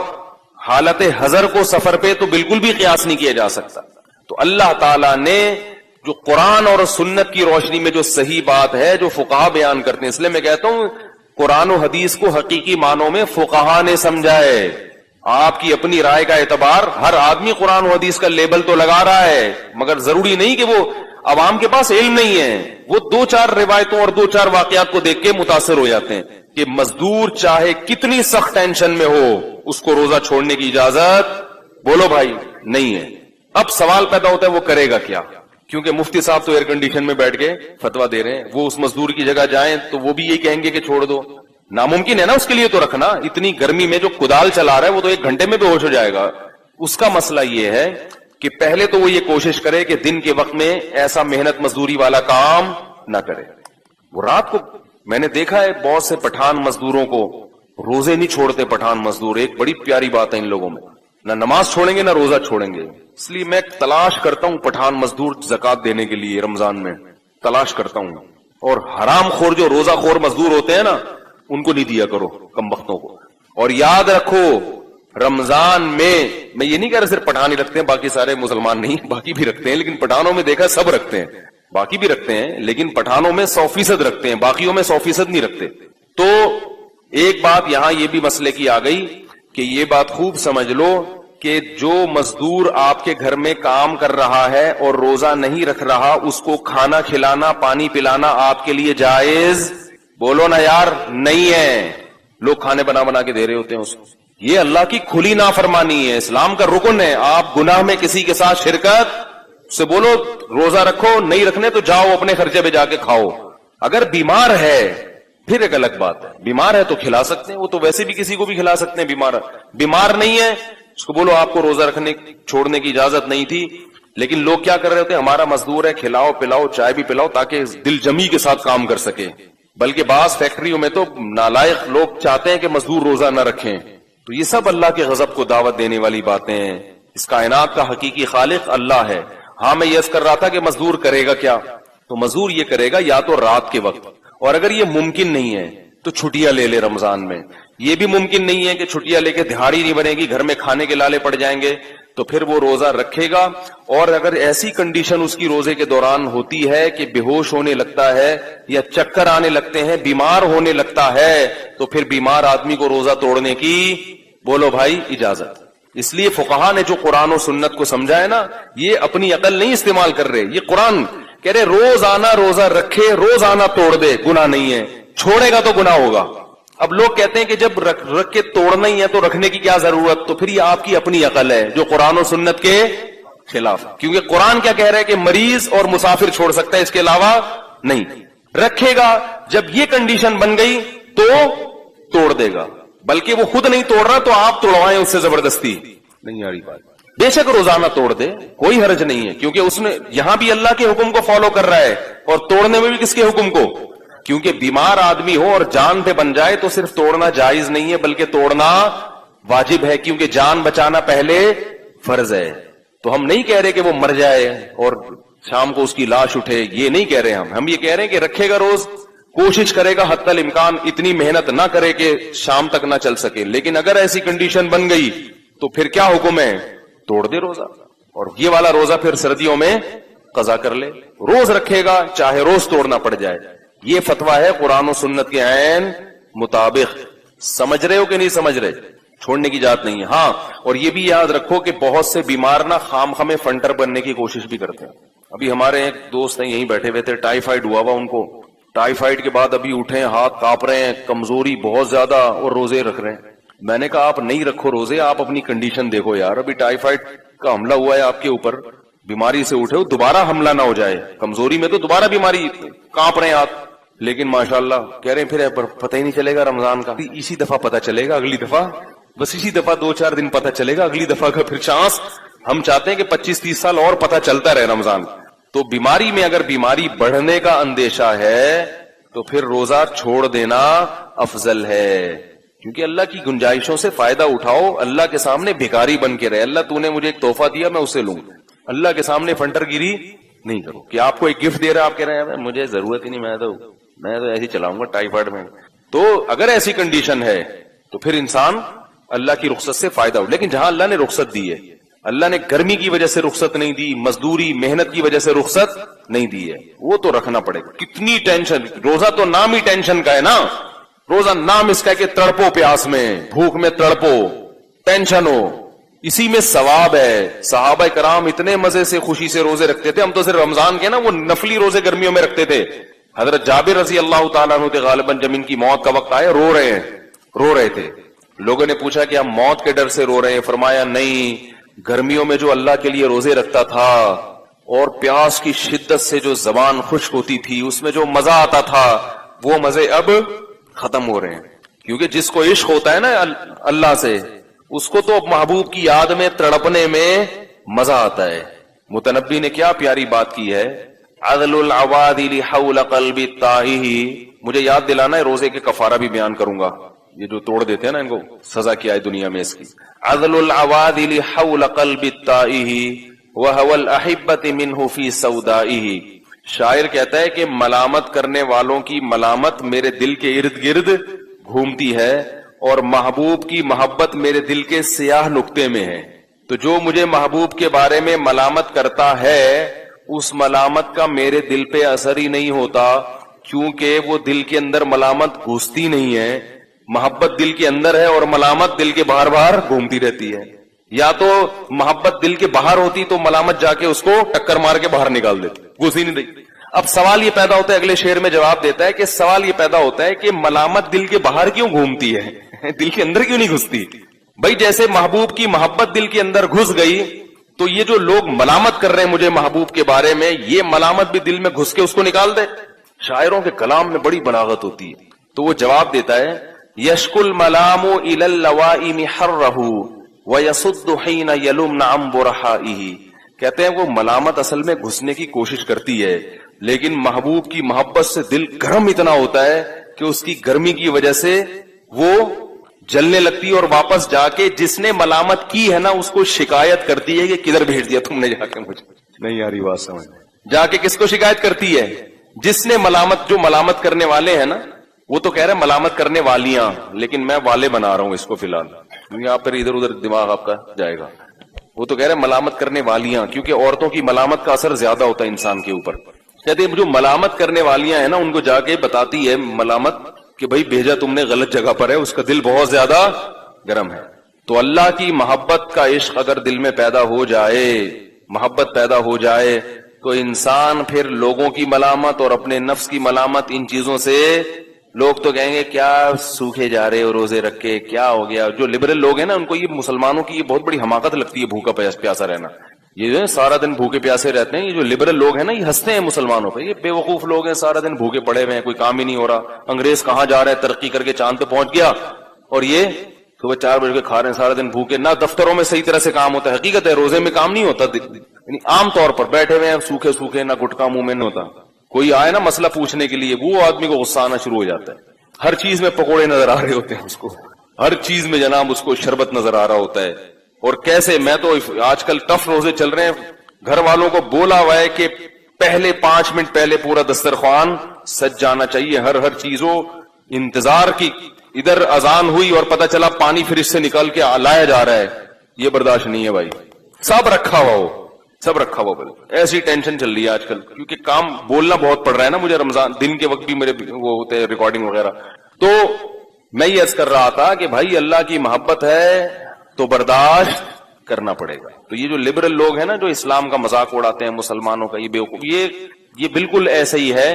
حالت حضر کو سفر پہ تو بالکل بھی قیاس نہیں کیا جا سکتا۔ تو اللہ تعالیٰ نے جو قرآن اور سنت کی روشنی میں جو صحیح بات ہے جو فقہا بیان کرتے ہیں، اس لیے میں کہتا ہوں قرآن و حدیث کو حقیقی معنوں میں فقہا نے سمجھا ہے۔ آپ کی اپنی رائے کا اعتبار، ہر آدمی قرآن و حدیث کا لیبل تو لگا رہا ہے، مگر ضروری نہیں کہ وہ عوام کے پاس علم نہیں ہے، وہ 2-4 روایتوں اور 2-4 واقعات کو دیکھ کے متاثر ہو جاتے ہیں کہ مزدور چاہے کتنی سخت ٹینشن میں ہو اس کو روزہ چھوڑنے کی اجازت، بولو بھائی، نہیں ہے۔ اب سوال پیدا ہوتا ہے وہ کرے گا کیا؟ کیونکہ مفتی صاحب تو ایئر کنڈیشن میں بیٹھ کے فتویٰ دے رہے ہیں، وہ اس مزدور کی جگہ جائیں تو وہ بھی یہی کہیں گے کہ چھوڑ دو۔ ناممکن ہے نا اس کے لیے تو رکھنا، اتنی گرمی میں جو کدال چلا رہا ہے وہ تو 1 گھنٹے میں بے ہوش ہو جائے گا۔ اس کا مسئلہ یہ ہے کہ پہلے تو وہ یہ کوشش کرے کہ دن کے وقت میں ایسا محنت مزدوری والا کام نہ کرے۔ وہ رات کو میں نے دیکھا ہے بہت سے پٹھان مزدوروں کو روزے نہیں چھوڑتے، پٹھان مزدور، ایک بڑی پیاری بات ہے ان لوگوں میں، نہ نماز چھوڑیں گے نہ روزہ چھوڑیں گے۔ اس لیے میں تلاش کرتا ہوں پٹھان مزدور زکات دینے کے لیے رمضان میں تلاش کرتا ہوں، اور حرام خور جو روزہ خور مزدور ہوتے ہیں نا ان کو نہیں دیا کرو، کم بختوں کو۔ اور یاد رکھو رمضان میں یہ نہیں کہہ رہا صرف پٹھان ہی رکھتے ہیں، باقی سارے مسلمان نہیں، باقی بھی رکھتے ہیں، لیکن پٹھانوں میں دیکھا سب رکھتے ہیں۔ باقی بھی رکھتے ہیں لیکن پٹھانوں میں 100% رکھتے ہیں, باقیوں میں 100% نہیں رکھتے. تو ایک بات یہاں یہ بھی مسئلے کی آ گئی کہ یہ بات خوب سمجھ لو کہ جو مزدور آپ کے گھر میں کام کر رہا ہے اور روزہ نہیں رکھ رہا, اس کو کھانا کھلانا پانی پلانا آپ کے لیے جائز, بولو نا یار, نہیں ہے. لوگ کھانے بنا بنا کے دے رہے ہوتے ہیں اس کو. یہ اللہ کی کھلی نافرمانی ہے, اسلام کا رکن ہے. آپ گناہ میں کسی کے ساتھ شرکت, سے بولو روزہ رکھو, نہیں رکھنے تو جاؤ اپنے خرچے پہ جا کے کھاؤ. اگر بیمار ہے پھر ایک الگ بات ہے, بیمار ہے تو کھلا سکتے ہیں, وہ تو ویسے بھی کسی کو بھی کھلا سکتے ہیں. بیمار نہیں ہے اس کو بولو آپ کو روزہ رکھنے چھوڑنے کی اجازت نہیں تھی. لیکن لوگ کیا کر رہے ہوتے ہیں, ہمارا مزدور ہے, کھلاؤ پلاؤ چائے بھی پلاؤ تاکہ دل جمی کے ساتھ کام کر سکے. بلکہ بعض فیکٹریوں میں تو نالائق لوگ چاہتے ہیں کہ مزدور روزہ نہ رکھیں. تو یہ سب اللہ کے غضب کو دعوت دینے والی باتیں ہیں. اس کائنات کا حقیقی خالق اللہ ہے. ہاں میں یہ کر رہا تھا کہ مزدور کرے گا کیا, تو مزدور یہ کرے گا یا تو رات کے وقت, اور اگر یہ ممکن نہیں ہے تو چھٹیاں لے لے رمضان میں. یہ بھی ممکن نہیں ہے کہ چھٹیاں لے کے دہاڑی نہیں بنے گی, گھر میں کھانے کے لالے پڑ جائیں گے, تو پھر وہ روزہ رکھے گا. اور اگر ایسی کنڈیشن اس کی روزے کے دوران ہوتی ہے کہ بے ہوش ہونے لگتا ہے یا چکر آنے لگتے ہیں, بیمار ہونے لگتا ہے, تو پھر بیمار آدمی کو روزہ توڑنے کی بولو بھائی اجازت. اس لیے فقہا نے جو قرآن و سنت کو سمجھا ہے نا, یہ اپنی عقل نہیں استعمال کر رہے, یہ قرآن کہہ رہے روزانہ روزہ رکھے, روزانہ توڑ دے, گناہ نہیں ہے, چھوڑے گا تو گناہ ہوگا. اب لوگ کہتے ہیں کہ جب رکھ کے توڑنا ہی ہے تو رکھنے کی کیا ضرورت, تو پھر یہ آپ کی اپنی عقل ہے جو قرآن و سنت کے خلاف. کیونکہ قرآن کیا کہہ رہا ہے کہ مریض اور مسافر چھوڑ سکتا ہے, اس کے علاوہ نہیں. رکھے گا, جب یہ کنڈیشن بن گئی تو توڑ دے گا. بلکہ وہ خود نہیں توڑ رہا تو آپ توڑوائیں اس سے زبردستی, نہیں آ رہی بات. بے شک روزانہ توڑ دے, کوئی حرج نہیں ہے, کیونکہ اس نے یہاں بھی اللہ کے حکم کو فالو کر رہا ہے اور توڑنے میں بھی کس کے حکم کو. کیونکہ بیمار آدمی ہو اور جان پہ بن جائے تو صرف توڑنا جائز نہیں ہے بلکہ توڑنا واجب ہے, کیونکہ جان بچانا پہلے فرض ہے. تو ہم نہیں کہہ رہے کہ وہ مر جائے اور شام کو اس کی لاش اٹھے, یہ نہیں کہہ رہے ہم یہ کہہ رہے ہیں کہ رکھے گا روز, کوشش کرے گا حتی الامکان اتنی محنت نہ کرے کہ شام تک نہ چل سکے. لیکن اگر ایسی کنڈیشن بن گئی تو پھر کیا حکم ہے, توڑ دے روزہ. اور یہ والا روزہ پھر سردیوں میں قضا کر لے. روز رکھے گا چاہے روز توڑنا پڑ جائے. یہ فتویٰ ہے قرآن و سنت کے عین مطابق. سمجھ رہے ہو کہ نہیں سمجھ رہے, چھوڑنے کی جات نہیں ہے. ہاں, اور یہ بھی یاد رکھو کہ بہت سے بیمار نا خام خامے فنٹر بننے کی کوشش بھی کرتے ہیں. ابھی ہمارے ایک دوست ہیں یہیں بیٹھے ہوئے تھے, ٹائیفائڈ ہوا ان کو. ٹائیفائڈ کے بعد ابھی اٹھے, ہاتھ کانپ رہے ہیں, کمزوری بہت زیادہ, اور روزے رکھ رہے ہیں. میں نے کہا آپ نہیں رکھو روزے, آپ اپنی کنڈیشن دیکھو یار. ابھی ٹائیفائڈ کا حملہ ہوا ہے آپ کے اوپر, بیماری سے اٹھے ہو, دوبارہ حملہ نہ ہو جائے. کمزوری میں تو دوبارہ بیماری, کانپ رہے ہیں ہاتھ. لیکن ماشاءاللہ کہہ رہے ہیں پھر پتہ ہی نہیں چلے گا رمضان کا, اسی دفعہ پتہ چلے گا, اگلی دفعہ بس اسی دفعہ 2-4 دن پتہ چلے گا, اگلی دفعہ کا پھر چانس. ہم چاہتے ہیں کہ 25-30 سال اور پتہ چلتا رہے رمضان. تو بیماری میں اگر بیماری بڑھنے کا اندیشہ ہے تو پھر روزہ چھوڑ دینا افضل ہے. کیونکہ اللہ کی گنجائشوں سے فائدہ اٹھاؤ, اللہ کے سامنے بھکاری بن کے رہے. اللہ تو نے مجھے ایک تحفہ دیا میں اسے لوں, اللہ کے سامنے فنٹر گیری نہیں کرو. کہ آپ کو ایک گفٹ دے رہا ہے, آپ کہہ رہے ہیں مجھے ضرورت ہی نہیں, میں تو ایسے ہی چلاؤں گا ٹائیفائڈ میں. تو اگر ایسی کنڈیشن ہے تو پھر انسان اللہ کی رخصت سے فائدہ ہو. لیکن جہاں اللہ نے رخصت دی ہے, اللہ نے گرمی کی وجہ سے رخصت نہیں دی, مزدوری محنت کی وجہ سے رخصت نہیں دی ہے, وہ تو رکھنا پڑے گا. کتنی ٹینشن, روزہ تو نام ہی ٹینشن کا ہے نا. روزہ نام اس کا ہے کہ تڑپو پیاس میں, بھوک میں تڑپو, ٹینشن ہو, اسی میں ثواب ہے. صحابہ کرام اتنے مزے سے خوشی سے روزے رکھتے تھے. ہم تو صرف رمضان کے نا وہ نفلی روزے گرمیوں میں رکھتے تھے. حضرت جابر رضی اللہ تعالیٰ عنہ تھے, غالباً جب ان کی موت کا وقت آیا رو رہے تھے. لوگوں نے پوچھا کہ ہم موت کے ڈر سے رو رہے ہیں. فرمایا نہیں, گرمیوں میں جو اللہ کے لیے روزے رکھتا تھا اور پیاس کی شدت سے جو زبان خشک ہوتی تھی, اس میں جو مزہ آتا تھا, وہ مزے اب ختم ہو رہے ہیں. کیونکہ جس کو عشق ہوتا ہے نا اللہ سے, اس کو تو محبوب کی یاد میں تڑپنے میں مزہ آتا ہے. متنبی نے کیا پیاری بات کی ہے, عدل العوادل حول قلب الطاہی. مجھے یاد دلانا ہے, روزے کے کفارہ بھی بیان کروں گا. یہ جو توڑ دیتے ہیں نا, ان کو سزا کیا ہے دنیا میں اس کی. عدل العوادل حول قلب الطاہی وهو الاحبۃ منہ فی سودائہ. شاعر کہتا ہے کہ ملامت کرنے والوں کی ملامت میرے دل کے ارد گرد گھومتی ہے, اور محبوب کی محبت میرے دل کے سیاہ نقطے میں ہے. تو جو مجھے محبوب کے بارے میں ملامت کرتا ہے اس ملامت کا میرے دل پہ اثر ہی نہیں ہوتا، کیونکہ وہ دل کے اندر ملامت گھستی نہیں ہے. محبت دل کے اندر ہے اور ملامت دل کے باہر باہر گھومتی رہتی ہے. یا تو محبت دل کے باہر ہوتی تو ملامت جا کے اس کو ٹکر مار کے باہر نکال دیتی، گھس ہی نہیں رہی. اب سوال یہ پیدا ہوتا ہے، اگلے شعر میں جواب دیتا ہے کہ سوال یہ پیدا ہوتا ہے کہ ملامت دل کے باہر کیوں گھومتی ہے، دل کے اندر کیوں نہیں گھستی؟ بھائی جیسے محبوب کی محبت دل کے اندر گھس گئی تو یہ جو لوگ ملامت کر رہے ہیں مجھے محبوب کے بارے میں، یہ ملامت بھی دل میں گھس کے اس کو نکال دے. شاعروں کے کلام میں بڑی بلاغت ہوتی ہے. تو وہ جواب دیتا ہے یشکو الملام الی اللوائم حرہ ویصد حین یلمن عن برحائہ. کہتے ہیں وہ ملامت اصل میں گھسنے کی کوشش کرتی ہے، لیکن محبوب کی محبت سے دل گرم اتنا ہوتا ہے کہ اس کی گرمی کی وجہ سے وہ جلنے لگتی ہے اور واپس جا کے جس نے ملامت کی ہے نا اس کو شکایت کرتی ہے کہ کدھر بھیج دیا تم نے جا کے مجھے. نہیں آ رہی بات سمجھ. جا کے کس کو شکایت کرتی ہے؟ جس نے ملامت، جو ملامت کرنے والے ہیں نا، وہ تو کہہ رہے ہیں ملامت کرنے والیاں، لیکن میں والے بنا رہا ہوں اس کو فی الحال، کیونکہ آپ پھر ادھر ادھر دماغ آپ کا جائے گا. وہ تو کہہ رہے ہیں ملامت کرنے والیاں، کیونکہ عورتوں کی ملامت کا اثر زیادہ ہوتا ہے انسان کے اوپر. کہتے ہیں جو ملامت کرنے والیاں ہیں نا ان کو جا کے بتاتی ہے ملامت کہ بھائی بھیجا تم نے غلط جگہ پر ہے، اس کا دل بہت زیادہ گرم ہے. تو اللہ کی محبت کا عشق اگر دل میں پیدا ہو جائے، محبت پیدا ہو جائے، تو انسان پھر لوگوں کی ملامت اور اپنے نفس کی ملامت، ان چیزوں سے لوگ تو کہیں گے کیا سوکھے جا رہے ہو روزے رکھ کے، کیا ہو گیا. جو لبرل لوگ ہیں نا ان کو یہ مسلمانوں کی یہ بہت بڑی حماقت لگتی ہے، بھوکا پیاسا رہنا. یہ جو ہے سارا دن بھوکے پیاسے رہتے ہیں، یہ جو لبرل لوگ ہیں نا یہ ہنستے ہیں مسلمانوں پہ. یہ بے وقوف لوگ ہیں، سارا دن بھوکے پڑے ہوئے ہیں، کوئی کام ہی نہیں ہو رہا. انگریز کہاں جا رہے ہیں، ترقی کر کے چاند پہ پہنچ گیا، اور یہ صبح 4 بجے کے کھا رہے ہیں سارا دن بھوکے. نہ دفتروں میں صحیح طرح سے کام ہوتا ہے. حقیقت ہے روزے میں کام نہیں ہوتا، یعنی عام طور پر بیٹھے ہوئے ہیں سوکھے سوکھے، نہ گٹکا منہ میں نہیں ہوتا. کوئی آئے نا مسئلہ پوچھنے کے لیے، وہ آدمی کو غصہ آنا شروع ہو جاتا ہے. ہر چیز میں پکوڑے نظر آ رہے ہوتے ہیں اس کو، ہر چیز میں جناب اس کو شربت نظر آ رہا ہوتا ہے. اور کیسے، میں تو آج کل ٹف روزے چل رہے ہیں، گھر والوں کو بولا ہوا ہے کہ پہلے 5 منٹ پہلے پورا دسترخوان سج جانا چاہیے. ہر چیز ہو انتظار کی. ادھر اذان ہوئی اور پتہ چلا پانی فریج سے نکال کے لایا جا رہا ہے، یہ برداشت نہیں ہے بھائی. سب رکھا ہوا ہو، سب رکھا ہوا. ایسی ٹینشن چل رہی ہے آج کل، کیونکہ کام بولنا بہت پڑ رہا ہے نا مجھے. رمضان دن کے وقت بھی میرے وہ ہوتے ہیں ریکارڈنگ وغیرہ. تو میں یہ عرض کر رہا تھا کہ بھائی اللہ کی محبت ہے تو برداشت کرنا پڑے گا. تو یہ جو لبرل لوگ ہیں نا جو اسلام کا مذاق اڑاتے ہیں مسلمانوں کا، یہ بیوقوف، یہ بالکل ایسا ہی ہے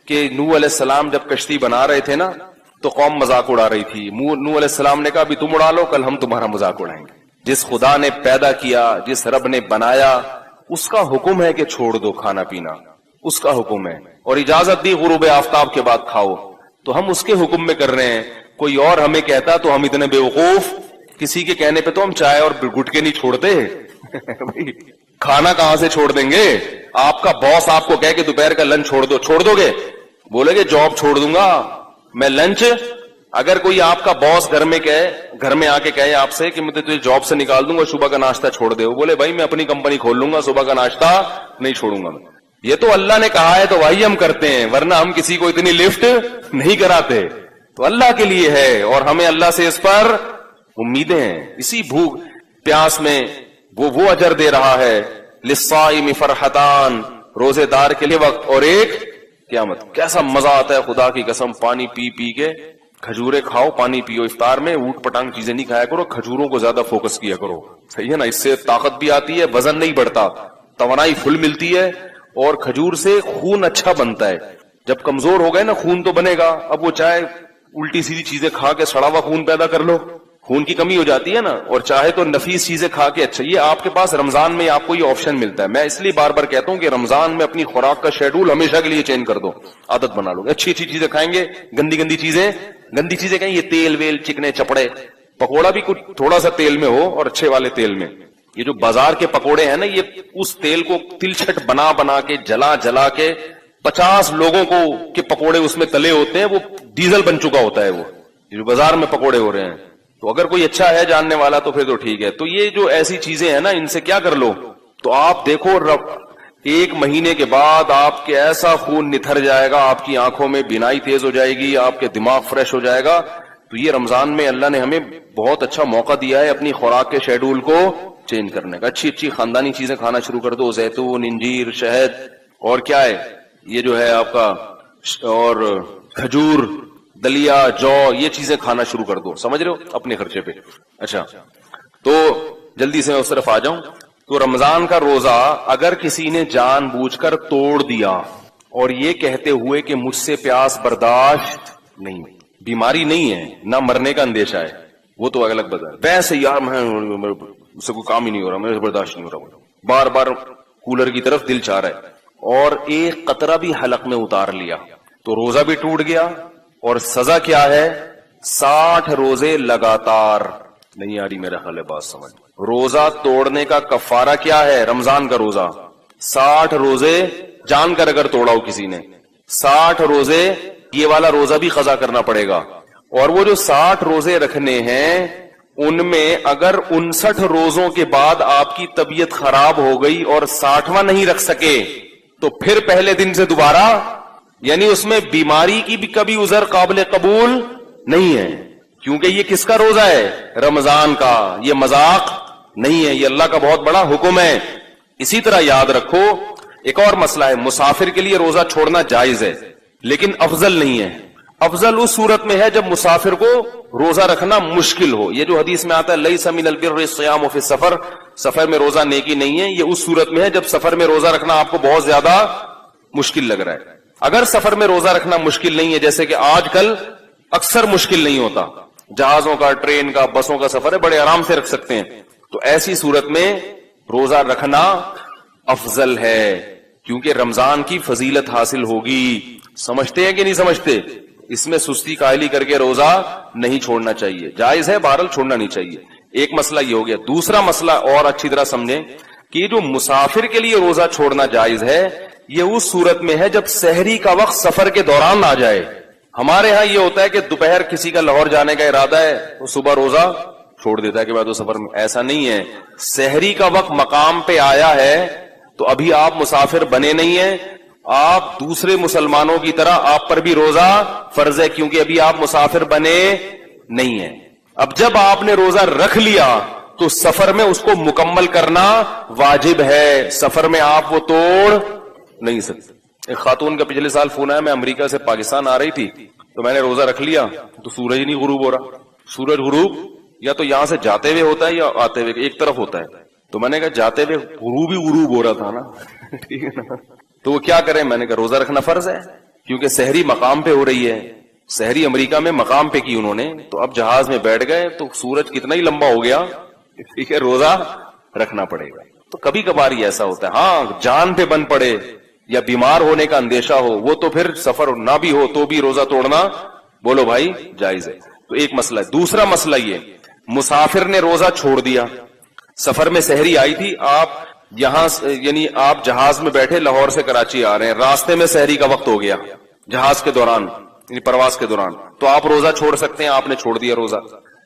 کہ نوح علیہ السلام جب کشتی بنا رہے تھے نا تو قوم مذاق اڑا رہی تھی. نوح علیہ السلام نے کہا ابھی تم اڑا لو، کل ہم تمہارا مذاق اڑائیں گے. جس خدا نے پیدا کیا، جس رب نے بنایا، اس کا حکم ہے کہ چھوڑ دو کھانا پینا، اس کا حکم ہے. اور اجازت دی غروب آفتاب کے بعد کھاؤ، تو ہم اس کے حکم میں کر رہے ہیں. کوئی اور ہمیں کہتا تو ہم اتنے بیوقوف، کسی کے کہنے پہ تو ہم چائے اور گٹکے نہیں چھوڑتے. کھانا کہاں سے چھوڑ دیں گے؟ آپ کا باس آپ کو کہے کہ دوپہر کا لنچ چھوڑ دو، چھوڑ دو گے؟ بولے گے جاب چھوڑ دوں گا میں لنچ. اگر کوئی آپ کا باس گھر میں آ کے کہے آپ سے کہ میں تجھے جاب سے نکال دوں گا، صبح کا ناشتہ چھوڑ دے، وہ بولے بھائی میں اپنی کمپنی کھول لوں گا، صبح کا ناشتہ نہیں چھوڑوں گا. یہ تو اللہ نے کہا ہے تو وہی ہم کرتے ہیں، ورنہ ہم کسی کو اتنی لفٹ نہیں کراتے. تو اللہ کے لیے ہے اور ہمیں اللہ سے اس پر امیدیں ہیں. اسی بھوک پیاس میں وہ اجر دے رہا ہے. للصائم فرحتان، روزے دار کے لیے وقت اور ایک قیامت. کیسا مزہ آتا ہے خدا کی قسم، پانی پی پی کے. کھجورے کھاؤ، پانی پیو. افطار میں اوٹ پٹانگ چیزیں نہیں کھایا کرو، کھجوروں کو زیادہ فوکس کیا کرو، صحیح ہے نا. اس سے طاقت بھی آتی ہے، وزن نہیں بڑھتا، توانائی فل ملتی ہے، اور کھجور سے خون اچھا بنتا ہے. جب کمزور ہو گئے نا خون تو بنے گا. اب وہ چاہے الٹی سیدھی چیزیں کھا کے سڑا ہوا خون پیدا کر لو، خون کی کمی ہو جاتی ہے نا. اور چاہے تو نفیس چیزیں کھا کے اچھا. یہ آپ کے پاس رمضان میں آپ کو یہ آپشن ملتا ہے. میں اس لیے بار بار کہتا ہوں کہ رمضان میں اپنی خوراک کا شیڈول ہمیشہ کے لیے چینج کر دو، عادت بنا لو. اچھی چیزیں کھائیں گے، گندی چیزیں کہیں، یہ تیل ویل چکنے چپڑے. پکوڑا بھی کچھ تھوڑا سا تیل میں ہو اور اچھے والے تیل میں. یہ جو بازار کے پکوڑے ہیں نا، یہ اس تیل کو تلچھٹ بنا کے جلا کے 50 لوگوں کو کے پکوڑے اس میں تلے ہوتے ہیں، وہ ڈیزل بن چکا ہوتا ہے وہ جو بازار میں پکوڑے ہو رہے ہیں. تو اگر کوئی اچھا ہے جاننے والا تو پھر تو ٹھیک ہے. تو یہ جو ایسی چیزیں ہیں نا، ان سے کیا کر لو تو آپ دیکھو 1 مہینے کے بعد آپ کے ایسا خون نتھر جائے گا، آپ کی آنکھوں میں بینائی تیز ہو جائے گی، آپ کے دماغ فریش ہو جائے گا. تو یہ رمضان میں اللہ نے ہمیں بہت اچھا موقع دیا ہے اپنی خوراک کے شیڈول کو چینج کرنے کا. اچھی اچھی خاندانی چیزیں کھانا شروع کر دو, زیتون, انجیر, شہد, اور کیا ہے یہ جو ہے آپ کا, اور کھجور, دلیا, جو, یہ چیزیں کھانا شروع کر دو, سمجھ رہے ہو, اپنے خرچے پہ. اچھا تو جلدی سے میں اس طرف آ جاؤں. تو رمضان کا روزہ اگر کسی نے جان بوجھ کر توڑ دیا اور یہ کہتے ہوئے کہ مجھ سے پیاس برداشت نہیں, بیماری نہیں ہے, نہ مرنے کا اندیشہ ہے, وہ تو الگ بات ہے. ویسے یار میں سے کوئی کام ہی نہیں ہو رہا, میرے سے برداشت نہیں ہو رہا, بار بار کولر کی طرف دل چاہ رہا ہے, اور ایک قطرہ بھی حلق میں اتار لیا تو روزہ بھی ٹوٹ گیا. اور سزا کیا ہے؟ 60 روزے لگاتار. نہیں آ رہی میرا خیال ہے بات سمجھ. روزہ توڑنے کا کفارہ کیا ہے؟ رمضان کا روزہ 60 روزے جان کر اگر توڑا ہو کسی نے, 60 روزے یہ والا روزہ بھی قضا کرنا پڑے گا. اور وہ جو 60 روزے رکھنے ہیں ان میں اگر 59 روزوں کے بعد آپ کی طبیعت خراب ہو گئی اور 60واں نہیں رکھ سکے تو پھر پہلے دن سے دوبارہ, یعنی اس میں بیماری کی بھی کبھی عذر قابل قبول نہیں ہے, کیونکہ یہ کس کا روزہ ہے؟ رمضان کا. یہ مذاق نہیں ہے, یہ اللہ کا بہت بڑا حکم ہے. اسی طرح یاد رکھو ایک اور مسئلہ ہے, مسافر کے لیے روزہ چھوڑنا جائز ہے لیکن افضل نہیں ہے. افضل اس صورت میں ہے جب مسافر کو روزہ رکھنا مشکل ہو. یہ جو حدیث میں آتا ہے لیس من البر الصیام فی السفر, سفر میں روزہ نیکی نہیں ہے, یہ اس صورت میں ہے جب سفر میں روزہ رکھنا آپ کو بہت زیادہ مشکل لگ رہا ہے. اگر سفر میں روزہ رکھنا مشکل نہیں ہے, جیسے کہ آج کل اکثر مشکل نہیں ہوتا, جہازوں کا, ٹرین کا, بسوں کا سفر ہے, بڑے آرام سے رکھ سکتے ہیں, تو ایسی صورت میں روزہ رکھنا افضل ہے کیونکہ رمضان کی فضیلت حاصل ہوگی. سمجھتے ہیں کہ نہیں سمجھتے؟ اس میں سستی کاہلی کر کے روزہ نہیں چھوڑنا چاہیے, جائز ہے بہرحال, چھوڑنا نہیں چاہیے. ایک مسئلہ یہ ہو گیا. دوسرا مسئلہ اور اچھی طرح سمجھیں کہ جو مسافر کے لیے روزہ چھوڑنا جائز ہے یہ اس صورت میں ہے جب سحری کا وقت سفر کے دوران آ جائے. ہمارے ہاں یہ ہوتا ہے کہ دوپہر کسی کا لاہور جانے کا ارادہ ہے وہ صبح روزہ چھوڑ دیتا ہے کہ بعد وہ سفر میں. ایسا نہیں ہے, سحری کا وقت مقام پہ آیا ہے تو ابھی آپ مسافر بنے نہیں ہیں, آپ دوسرے مسلمانوں کی طرح آپ پر بھی روزہ فرض ہے کیونکہ ابھی آپ مسافر بنے نہیں ہیں. اب جب آپ نے روزہ رکھ لیا تو سفر میں اس کو مکمل کرنا واجب ہے, سفر میں آپ وہ توڑ نہیں سکتے. ایک خاتون کا پچھلے سال فون آیا, میں امریکہ سے پاکستان آ رہی تھی تو میں نے روزہ رکھ لیا تو سورج ہی نہیں غروب ہو رہا. سورج غروب یا تو یہاں سے جاتے ہوئے ہوتا ہے یا آتے ہوئے, ایک طرف ہوتا ہے. تو میں نے کہا جاتے ہوئے غروب ہی غروب ہو رہا تھا نا, ٹھیک ہے نا, تو وہ کیا کریں؟ میں نے کہا روزہ رکھنا فرض ہے کیونکہ سحری مقام پہ ہو رہی ہے. سحری امریکہ میں مقام پہ کی انہوں نے, تو اب جہاز میں بیٹھ گئے تو سورج کتنا ہی لمبا ہو گیا, ٹھیک ہے, روزہ رکھنا پڑے گا. تو کبھی کبھار ہی ایسا ہوتا ہے. ہاں جان پہ بن پڑے یا بیمار ہونے کا اندیشہ ہو وہ تو پھر سفر نہ بھی ہو تو بھی روزہ توڑنا بولو بھائی جائز ہے. تو ایک مسئلہ ہے. دوسرا مسئلہ یہ, مسافر نے روزہ چھوڑ دیا, سفر میں سحری آئی تھی, آپ یہاں یعنی آپ جہاز میں بیٹھے لاہور سے کراچی آ رہے ہیں, راستے میں سحری کا وقت ہو گیا جہاز کے دوران یعنی پرواز کے دوران, تو آپ روزہ چھوڑ سکتے ہیں, آپ نے چھوڑ دیا روزہ.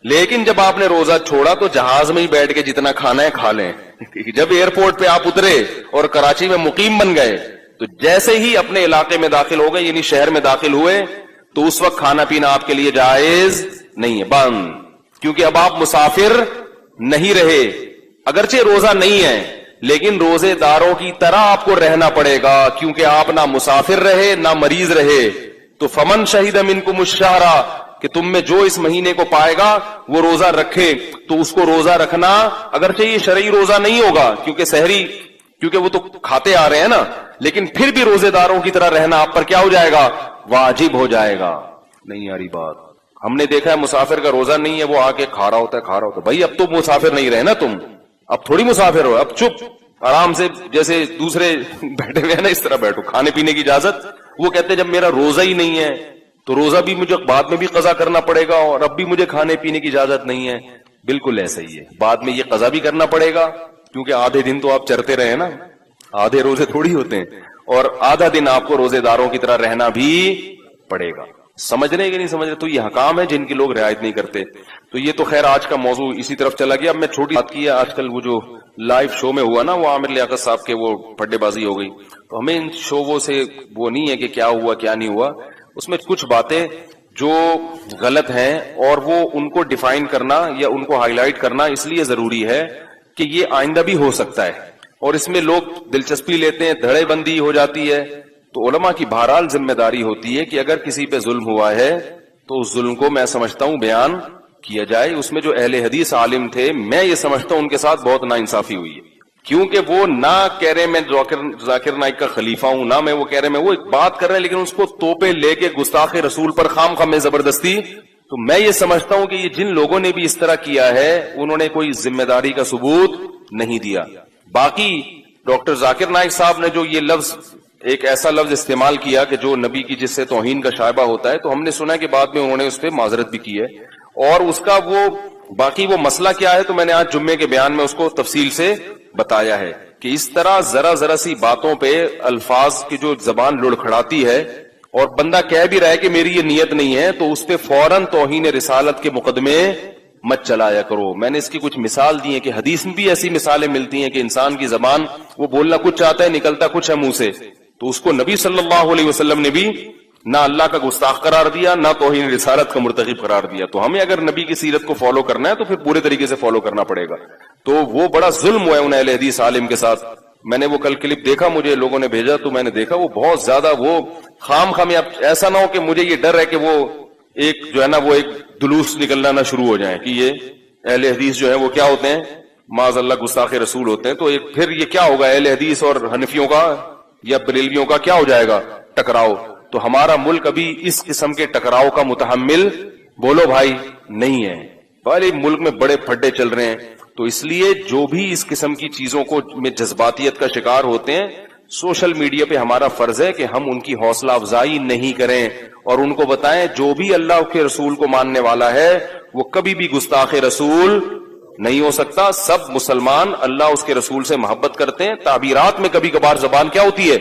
لیکن جب آپ نے روزہ چھوڑا تو جہاز میں ہی بیٹھ کے جتنا کھانا ہے کھا لیں. جب ایئرپورٹ پہ آپ اترے اور کراچی میں مقیم بن گئے تو جیسے ہی اپنے علاقے میں داخل ہو گئے یعنی شہر میں داخل ہوئے تو اس وقت کھانا پینا آپ کے لیے جائز نہیں ہے, بند, کیونکہ اب آپ مسافر نہیں رہے. اگرچہ روزہ نہیں ہے لیکن روزے داروں کی طرح آپ کو رہنا پڑے گا کیونکہ آپ نہ مسافر رہے نہ مریض رہے. تو فمن شہید منکم الشہر, کہ تم میں جو اس مہینے کو پائے گا وہ روزہ رکھے. تو اس کو روزہ رکھنا اگرچہ یہ شرعی روزہ نہیں ہوگا کیونکہ سحری, کیونکہ وہ تو کھاتے آ رہے ہیں نا, لیکن پھر بھی روزے داروں کی طرح رہنا آپ پر کیا ہو جائے گا؟ واجب ہو جائے گا. نہیں آ رہی بات؟ ہم نے دیکھا ہے مسافر کا روزہ نہیں ہے, وہ آ کے کھا رہا ہوتا ہے, کھا رہا ہوتا ہے. بھائی اب تو مسافر نہیں رہے نا تم, اب تھوڑی مسافر ہو, اب چپ آرام سے جیسے دوسرے بیٹھے ہوئے ہیں نا اس طرح بیٹھو, کھانے پینے کی اجازت. وہ کہتے ہیں جب میرا روزہ ہی نہیں ہے تو روزہ بھی مجھے بعد میں بھی قضا کرنا پڑے گا اور اب بھی مجھے کھانے پینے کی اجازت نہیں ہے. بالکل ایسا ہی ہے, بعد میں یہ قضا بھی کرنا پڑے گا کیونکہ آدھے دن تو آپ چرتے رہے نا, آدھے روزے تھوڑی ہوتے ہیں, اور آدھا دن آپ کو روزے داروں کی طرح رہنا بھی پڑے گا. سمجھ رہے کہ نہیں سمجھ رہے؟ تو یہ حکام ہے جن کی لوگ رعایت نہیں کرتے. تو یہ تو خیر آج کا موضوع اسی طرف چلا گیا. اب میں چھوٹی بات کی ہے, آج کل وہ جو لائیو شو میں ہوا نا وہ عامر لیاقت صاحب کے وہ پڈے بازی ہو گئی, تو ہمیں ان شووں سے وہ نہیں ہے کہ کیا ہوا کیا نہیں ہوا, اس میں کچھ باتیں جو غلط ہیں اور وہ ان کو ڈیفائن کرنا یا ان کو ہائی لائٹ کرنا اس لیے ضروری ہے کہ یہ آئندہ بھی ہو سکتا ہے اور اس میں لوگ دلچسپی لیتے ہیں, دھڑے بندی ہو جاتی ہے. تو علماء کی بہرحال ذمہ داری ہوتی ہے کہ اگر کسی پہ ظلم ہوا ہے تو اس ظلم کو میں سمجھتا ہوں بیان کیا جائے. اس میں جو اہل حدیث عالم تھے, میں یہ سمجھتا ہوں ان کے ساتھ بہت ناانصافی ہوئی ہے, کیونکہ وہ نہ کہہ رہے میں ذاکر نائک کا خلیفہ ہوں, نہ میں وہ کہہ رہے میں وہ ایک بات کر رہے ہیں, لیکن اس کو توپے لے کے گستاخ رسول پر خام خواہ میں زبردستی. تو میں یہ سمجھتا ہوں کہ یہ جن لوگوں نے بھی اس طرح کیا ہے انہوں نے کوئی ذمہ داری کا ثبوت نہیں دیا. باقی ڈاکٹر ذاکر نائک صاحب نے جو یہ لفظ, ایک ایسا لفظ استعمال کیا کہ جو نبی کی جس سے توہین کا شائبہ ہوتا ہے, تو ہم نے سنا کہ بعد میں انہوں نے اس پہ معذرت بھی کی ہے. اور اس کا وہ باقی وہ مسئلہ کیا ہے تو میں نے آج جمعے کے بیان میں اس کو تفصیل سے بتایا ہے کہ اس طرح ذرا سی باتوں پہ الفاظ کی جو زبان لڑکھڑاتی ہے اور بندہ کہہ بھی رہا ہے کہ میری یہ نیت نہیں ہے, تو اس پہ فوراً توہین رسالت کے مقدمے مت چلایا کرو. میں نے اس کی کچھ مثال دی ہیں کہ حدیث میں بھی ایسی مثالیں ملتی ہیں کہ انسان کی زبان وہ بولنا کچھ چاہتا ہے, نکلتا کچھ ہے منہ سے, تو اس کو نبی صلی اللہ علیہ وسلم نے بھی نہ اللہ کا گستاخ قرار دیا, نہ توہین رسالت کا مرتکب قرار دیا. تو ہمیں اگر نبی کی سیرت کو فالو کرنا ہے تو پھر پورے طریقے سے فالو کرنا پڑے گا. تو وہ بڑا ظلم ہوا ہے ان اہل حدیث عالم کے ساتھ. میں نے وہ کل کلپ دیکھا, مجھے لوگوں نے بھیجا تو میں نے دیکھا وہ بہت زیادہ وہ خام اب ایسا نہ ہو کہ مجھے یہ ڈر ہے کہ وہ ایک جو ہے نا وہ ایک دلوس نکلنا نہ شروع ہو جائیں کہ یہ اہل حدیث جو ہیں وہ کیا ہوتے ہیں, معاذ اللہ گستاخ رسول ہوتے ہیں. تو پھر یہ کیا ہوگا, اہل حدیث اور حنفیوں کا یا بریلویوں کا کیا ہو جائے گا, ٹکراؤ. تو ہمارا ملک ابھی اس قسم کے ٹکراؤ کا متحمل بولو بھائی نہیں ہے. بھائی ملک میں بڑے پھڈے چل رہے ہیں, تو اس لیے جو بھی اس قسم کی چیزوں کو میں جذباتیت کا شکار ہوتے ہیں, سوشل میڈیا پہ ہمارا فرض ہے کہ ہم ان کی حوصلہ افزائی نہیں کریں اور ان کو بتائیں جو بھی اللہ کے رسول کو ماننے والا ہے وہ کبھی بھی گستاخ رسول نہیں ہو سکتا. سب مسلمان اللہ اس کے رسول سے محبت کرتے ہیں. تعبیرات میں کبھی کبھار زبان کیا ہوتی ہے,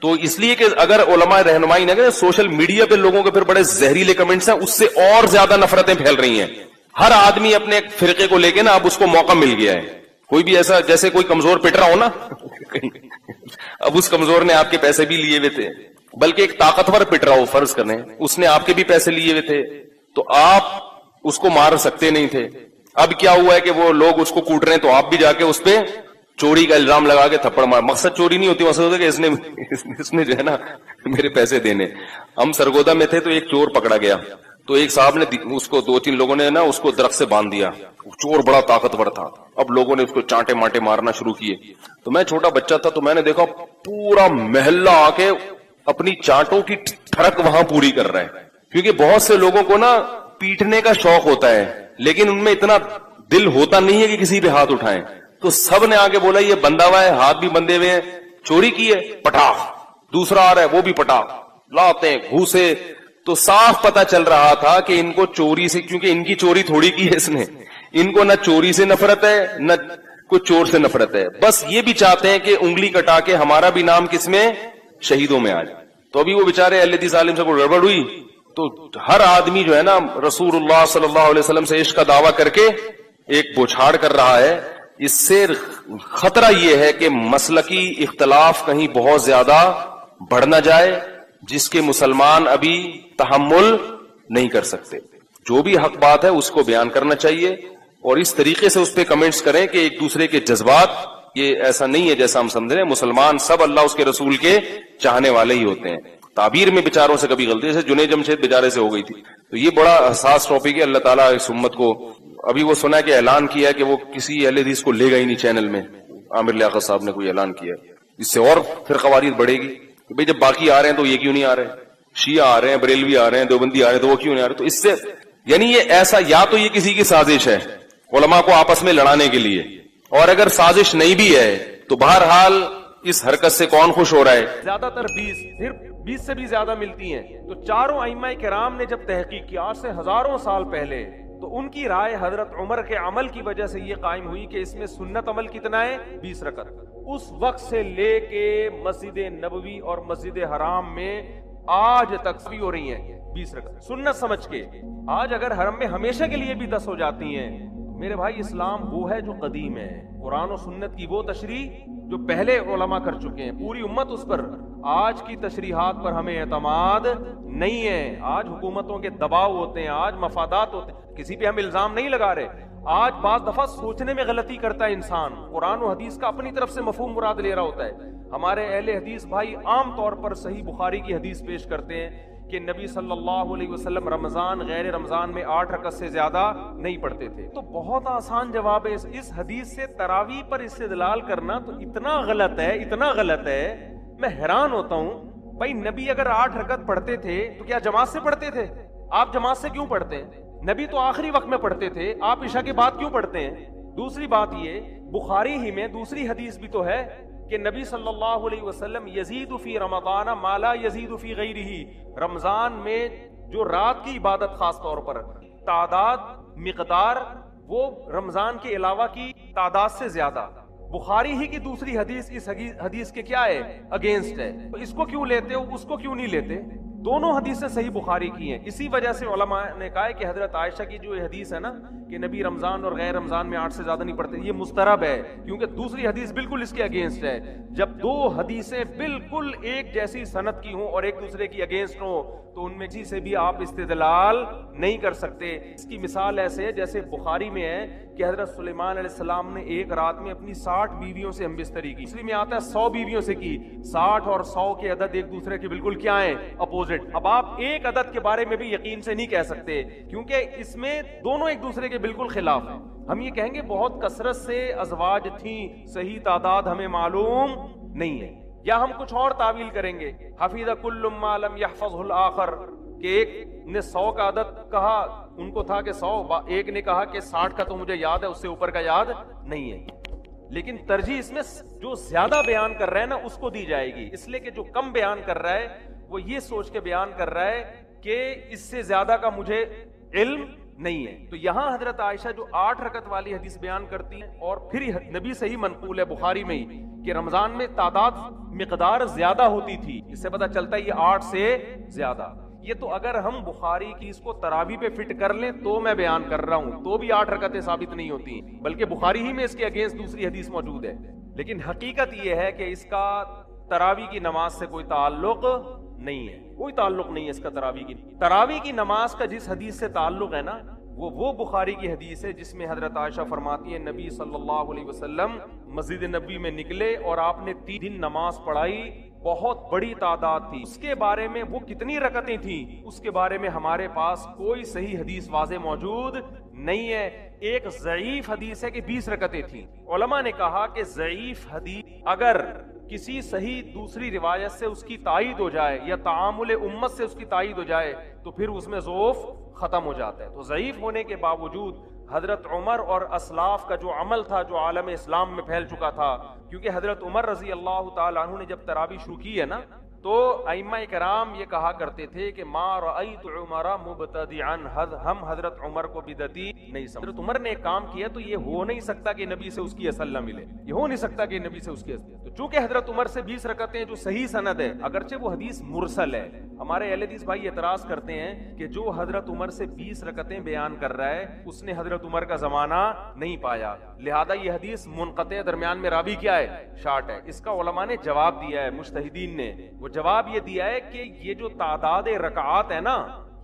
تو اس لیے کہ اگر علماء رہنمائی نہ کریں, سوشل میڈیا پہ لوگوں کے پھر بڑے زہریلے کمنٹس ہیں, اس سے اور زیادہ نفرتیں پھیل رہی ہیں. ہر آدمی اپنے ایک فرقے کو لے کے نا اب اس کو موقع مل گیا ہے. کوئی بھی ایسا جیسے کوئی کمزور پٹ رہا ہو نا اب اس کمزور نے آپ کے پیسے بھی لیے ہوئے تھے, بلکہ ایک طاقتور پٹ رہا ہو, فرض کریں اس نے آپ کے بھی پیسے لیے ہوئے تھے, تو آپ اس کو مار سکتے نہیں تھے. اب کیا ہوا ہے کہ وہ لوگ اس کو کوٹ رہے ہیں, تو آپ بھی جا کے اس پہ چوری کا الزام لگا کے تھپڑ مار. مقصد چوری نہیں ہوتی, مقصد ہوتا ہے کہ اس نے جو ہے نا میرے پیسے دینے. ہم سرگودا میں تھے تو ایک چور پکڑا گیا, تو ایک صاحب نے اس کو 2-3 لوگوں نے نا اس کو درخت سے باندھ دیا. چور بڑا طاقتور تھا, اب لوگوں نے اس کو چانٹے مانٹے مارنا شروع کیے. تو میں چھوٹا بچہ تھا, تو میں نے دیکھا پورا محلہ آ کے اپنی چانٹوں کی ٹھڑک وہاں پوری کر رہا ہے, کیونکہ بہت سے لوگوں کو نا پیٹنے کا شوق ہوتا ہے لیکن ان میں اتنا دل ہوتا نہیں ہے کہ کسی پہ ہاتھ اٹھائیں. تو سب نے آگے بولا یہ بندہ ہوا ہے, ہاتھ بھی بندے ہوئے ہیں, چوری کی ہے, پٹاخ. دوسرا آ رہا ہے, وہ بھی پٹاخ لاتے ہیں گھوسے. تو صاف پتا چل رہا تھا کہ ان کو چوری سے, کیونکہ ان کی چوری تھوڑی کی ہے اس نے, ان کو نہ چوری سے نفرت ہے نہ کوئی چور سے نفرت ہے, بس یہ بھی چاہتے ہیں کہ انگلی کٹا کے ہمارا بھی نام کس میں, شہیدوں میں آ جائے. تو ابھی وہ بیچارے اہل حدیث عالم سے کوئی گڑبڑ ہوئی تو ہر آدمی جو ہے نا رسول اللہ صلی اللہ علیہ وسلم سے عشق کا دعویٰ کر کے ایک بوچھاڑ کر رہا ہے. اس سے خطرہ یہ ہے کہ مسلکی اختلاف کہیں بہت زیادہ بڑھ نہ جائے جس کے مسلمان ابھی تحمل نہیں کر سکتے. جو بھی حق بات ہے اس کو بیان کرنا چاہیے اور اس طریقے سے اس پہ کمنٹس کریں کہ ایک دوسرے کے جذبات, یہ ایسا نہیں ہے جیسا ہم سمجھ رہے ہیں. مسلمان سب اللہ اس کے رسول کے چاہنے والے ہی ہوتے ہیں. تعبیر میں بیچاروں سے کبھی غلطی, جیسے جنید جمشید بیچارے سے ہو گئی تھی. تو یہ بڑا حساس ٹاپک ہے. اللہ تعالیٰ اس امت کو, ابھی وہ سنا ہے کہ اعلان کیا ہے کہ وہ کسی اہل حدیث کو لے گا ہی نہیں چینل میں. عامر لیاقت صاحب نے کوئی اعلان کیا, اس سے اور پھر قواریت بڑھے گی کہ بھئی جب باقی آ رہے ہیں تو یہ کیوں نہیں آ رہے, شیعہ آ رہے ہیں, بریلوی آ رہے ہیں, دیوبندی آ رہے ہیں, تو وہ کیوں نہیں آ رہے. تو اس سے یعنی یہ ایسا, یا تو یہ کسی کی سازش ہے علماء کو آپس میں لڑانے کے لیے, اور اگر سازش نہیں بھی ہے تو بہرحال اس حرکت سے کون خوش ہو رہا ہے. زیادہ تر 20 سے بھی زیادہ ملتی ہیں. تو چاروں ائمہ کرام نے جب تحقیق کی آج سے ہزاروں سال پہلے, تو ان کی رائے حضرت عمر کے عمل کی وجہ سے یہ قائم ہوئی کہ اس میں سنت عمل کتنا ہے, 20 رکعت. اس وقت سے لے کے مسجد نبوی اور مسجد حرام میں آج تک بھی ہو رہی ہیں 20 رکعت سنت سمجھ کے. آج اگر حرم میں ہمیشہ کے لیے بھی 10 ہو جاتی ہیں, میرے بھائی اسلام وہ ہے جو قدیم ہے. قرآن و سنت کی وہ تشریح جو پہلے علماء کر چکے ہیں, پوری امت اس پر. آج کی تشریحات پر ہمیں اعتماد نہیں ہے. آج حکومتوں کے دباؤ ہوتے ہیں, آج مفادات ہوتے ہیں, کسی پہ ہم الزام نہیں لگا رہے. آج بعض دفعہ سوچنے میں غلطی کرتا ہے انسان، قرآن و حدیث کا اپنی طرف سے مفہوم مراد لے رہا ہوتا ہے۔ ہمارے اہل حدیث بھائی عام طور پر صحیح بخاری کی حدیث پیش کرتے ہیں کہ نبی صلی اللہ علیہ وسلم رمضان غیر رمضان میں 8 رکعت سے زیادہ نہیں پڑھتے تھے۔ تو بہت آسان جواب ہے، اس حدیث سے تراویح پر استدلال کرنا تو اتنا غلط ہے، اتنا غلط ہے، میں حیران ہوتا ہوں۔ بھائی نبی اگر 8 رکعت پڑھتے تھے تو کیا جماعت سے پڑھتے تھے؟ آپ جماعت سے کیوں پڑھتے ہیں؟ نبی تو آخری وقت میں پڑھتے تھے، آپ عشاء کے بعد کیوں پڑھتے ہیں؟ دوسری بات یہ، بخاری ہی میں دوسری حدیث بھی تو ہے کہ نبی صلی اللہ علیہ وسلم یزید فی رمضان ما لا یزید فی غیرہ، رمضان میں جو رات کی عبادت خاص طور پر تعداد مقدار وہ رمضان کے علاوہ کی تعداد سے زیادہ، بخاری ہی کی دوسری حدیث اس حدیث کے کیا ہے؟ اگینسٹ ہے۔ تو اس کو کیوں لیتے ہو، اس کو کیوں نہیں لیتے؟ دونوں حدیثیں صحیح بخاری کی ہیں۔ اسی وجہ سے علماء نے کہا ہے کہ حضرت عائشہ کی جو حدیث ہے نا کہ نبی رمضان اور غیر رمضان میں 8 سے زیادہ نہیں پڑھتے، یہ مسترب ہے، کیونکہ دوسری حدیث بالکل اس کے اگینسٹ ہے۔ جب دو حدیثیں بالکل ایک جیسی سند کی ہوں اور ایک دوسرے کی اگینسٹ ہوں تو ان میں کسی سے بھی آپ استدلال نہیں کر سکتے۔ اس کی مثال ایسے ہے جیسے بخاری میں ہے کہ حضرت سلیمان علیہ السلام نے ایک رات میں اپنی 60 بیویوں سے ہم بستری کی، دوسری میں آتا ہے 100 بیویوں سے کی۔ 60 اور 100 کے عدد ایک دوسرے کے بالکل کیا ہیں؟ اپوزٹ۔ اب آپ ایک عدد کے بارے میں بھی یقین سے نہیں کہہ سکتے کیونکہ اس میں دونوں ایک دوسرے کے بالکل خلاف ہیں۔ ہم یہ کہیں گے بہت کثرت سے ازواج تھیں، صحیح تعداد ہمیں معلوم نہیں ہے، یا ہم کچھ اور تعویل کریں گے، حفظ کل ما لم يحفظه الاخر، کہ ایک نے 100 کا عدد کہا، ان کو تھا کہ 100، ایک نے کہا کہ 60 کا تو مجھے یاد ہے، اس سے اوپر کا یاد نہیں ہے۔ لیکن ترجیح اس میں جو زیادہ بیان کر رہا ہے نا اس کو دی جائے گی، اس لیے کہ جو کم بیان کر رہا ہے وہ یہ سوچ کے بیان کر رہا ہے کہ اس سے زیادہ کا مجھے علم نہیں ہے۔ تو یہاں حضرت عائشہ جو 8 رکعت والی حدیث بیان کرتی ہیں، اور پھر نبی سے ہی منقول ہے بخاری میں ہی کہ رمضان میں تعداد مقدار زیادہ ہوتی تھی، اس سے پتہ چلتا ہے یہ 8 سے زیادہ۔ یہ تو اگر ہم بخاری کی اس کو تراویح پہ فٹ کر لیں تو میں بیان کر رہا ہوں، تو بھی 8 رکعتیں ثابت نہیں ہوتی، بلکہ بخاری ہی میں اس کے اگینسٹ دوسری حدیث موجود ہے۔ لیکن حقیقت یہ ہے کہ اس کا تراویح کی نماز سے کوئی تعلق نہیں ہے، کوئی تعلق نہیں ہے اس کا تراویح کی نماز کا جس حدیث سے تعلق ہے نا وہ بخاری کی حدیث ہے جس میں حضرت عائشہ فرماتی ہیں نبی صلی اللہ علیہ وسلم مسجد نبی میں نکلے اور آپ نے 3 دن نماز پڑھائی، بہت بڑی تعداد تھی، اس کے بارے میں وہ کتنی رکعتیں تھیں اس کے بارے میں ہمارے پاس کوئی صحیح حدیث واضح موجود نہیں ہے۔ ایک ضعیف حدیث ہے کہ 20 رکعتیں تھیں۔ علماء نے کہا کہ ضعیف حدیث اگر کسی صحیح دوسری روایت سے اس کی تائید ہو جائے یا تعامل امت سے اس کی تائید ہو جائے تو پھر اس میں ضعف ختم ہو جاتا ہے۔ تو ضعیف ہونے کے باوجود حضرت عمر اور اسلاف کا جو عمل تھا جو عالم اسلام میں پھیل چکا تھا، کیونکہ حضرت عمر رضی اللہ تعالیٰ عنہ نے جب تراویح شروع کی ہے نا تو ائمہ کرام یہ کہا کرتے تھے کہ ما رأیت عمر مبتدعا، ہم حضرت عمر کو بدعتی نہیں سمجھتے۔ حضرت عمر نے ایک کام کیا تو یہ ہو نہیں سکتا کہ نبی سے اس کی اصل نہ ملے، یہ ہو نہیں سکتا کہ نبی سے اس کی اصل۔ تو چونکہ حضرت عمر سے 20 رکعتیں جو صحیح سند ہے، اگرچہ وہ حدیث مرسل ہے، ہمارے اہل حدیث بھائی اعتراض کرتے ہیں کہ جو حضرت عمر سے 20 رکعتیں بیان کر رہا ہے اس نے حضرت عمر کا زمانہ نہیں پایا، لہذا یہ حدیث منقطع، درمیان میں راوی کیا ہے؟ شارٹ ہے۔ اس کا علماء نے جواب دیا ہے، مجتہدین نے وہ جواب یہ دیا ہے کہ یہ جو تعداد رکعات ہے نا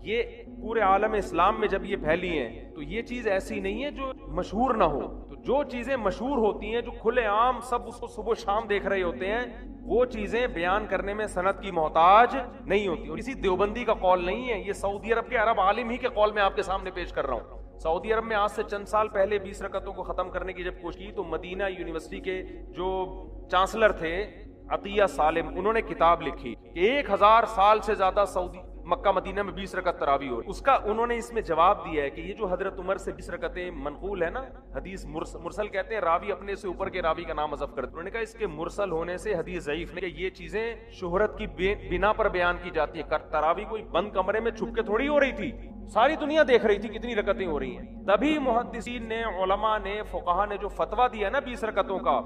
یہ پورے عالم اسلام میں جب یہ پھیلی ہیں تو یہ چیز ایسی نہیں ہے جو مشہور نہ ہو۔ تو جو چیزیں مشہور ہوتی ہیں، جو کھلے عام سب اس کو صبح شام دیکھ رہے ہوتے ہیں، وہ چیزیں بیان کرنے میں سند کی محتاج نہیں ہوتی۔ اور کسی دیوبندی کا قول نہیں ہے، یہ سعودی عرب کے عرب عالم ہی کے قول میں آپ کے سامنے پیش کر رہا ہوں۔ سعودی عرب میں آج سے چند سال پہلے 20 رکعتوں کو ختم کرنے کی جب کوشش کی تو مدینہ یونیورسٹی کے جو چانسلر تھے عطیہ سالم، انہوں نے کتاب لکھی کہ 1000 سال سے زیادہ سعودی مکہ مدینہ میں 20 رکعت تراویح ہو، اس کا انہوں نے اس میں جواب دیا ہے کہ یہ جو حضرت عمر سے 20 رکعتیں منقول ہے نا، حدیث مرسل کہتے ہیں، راوی اپنے سے اوپر کے راوی کا نام حذف کرتے ہیں۔ انہوں نے کہا اس کے مرسل ہونے سے حدیث ضعیف نہیں، کہ یہ چیزیں شہرت کی بنا پر بیان کی جاتی ہے۔ تراویح کوئی بند کمرے میں چھپ کے تھوڑی ہو رہی تھی، ساری دنیا دیکھ رہی تھی کتنی رکعتیں ہو رہی ہیں۔ تبھی محدثین نے، علماء نے، فقہا نے جو فتویٰ دیا نا 20 رکعتوں کا،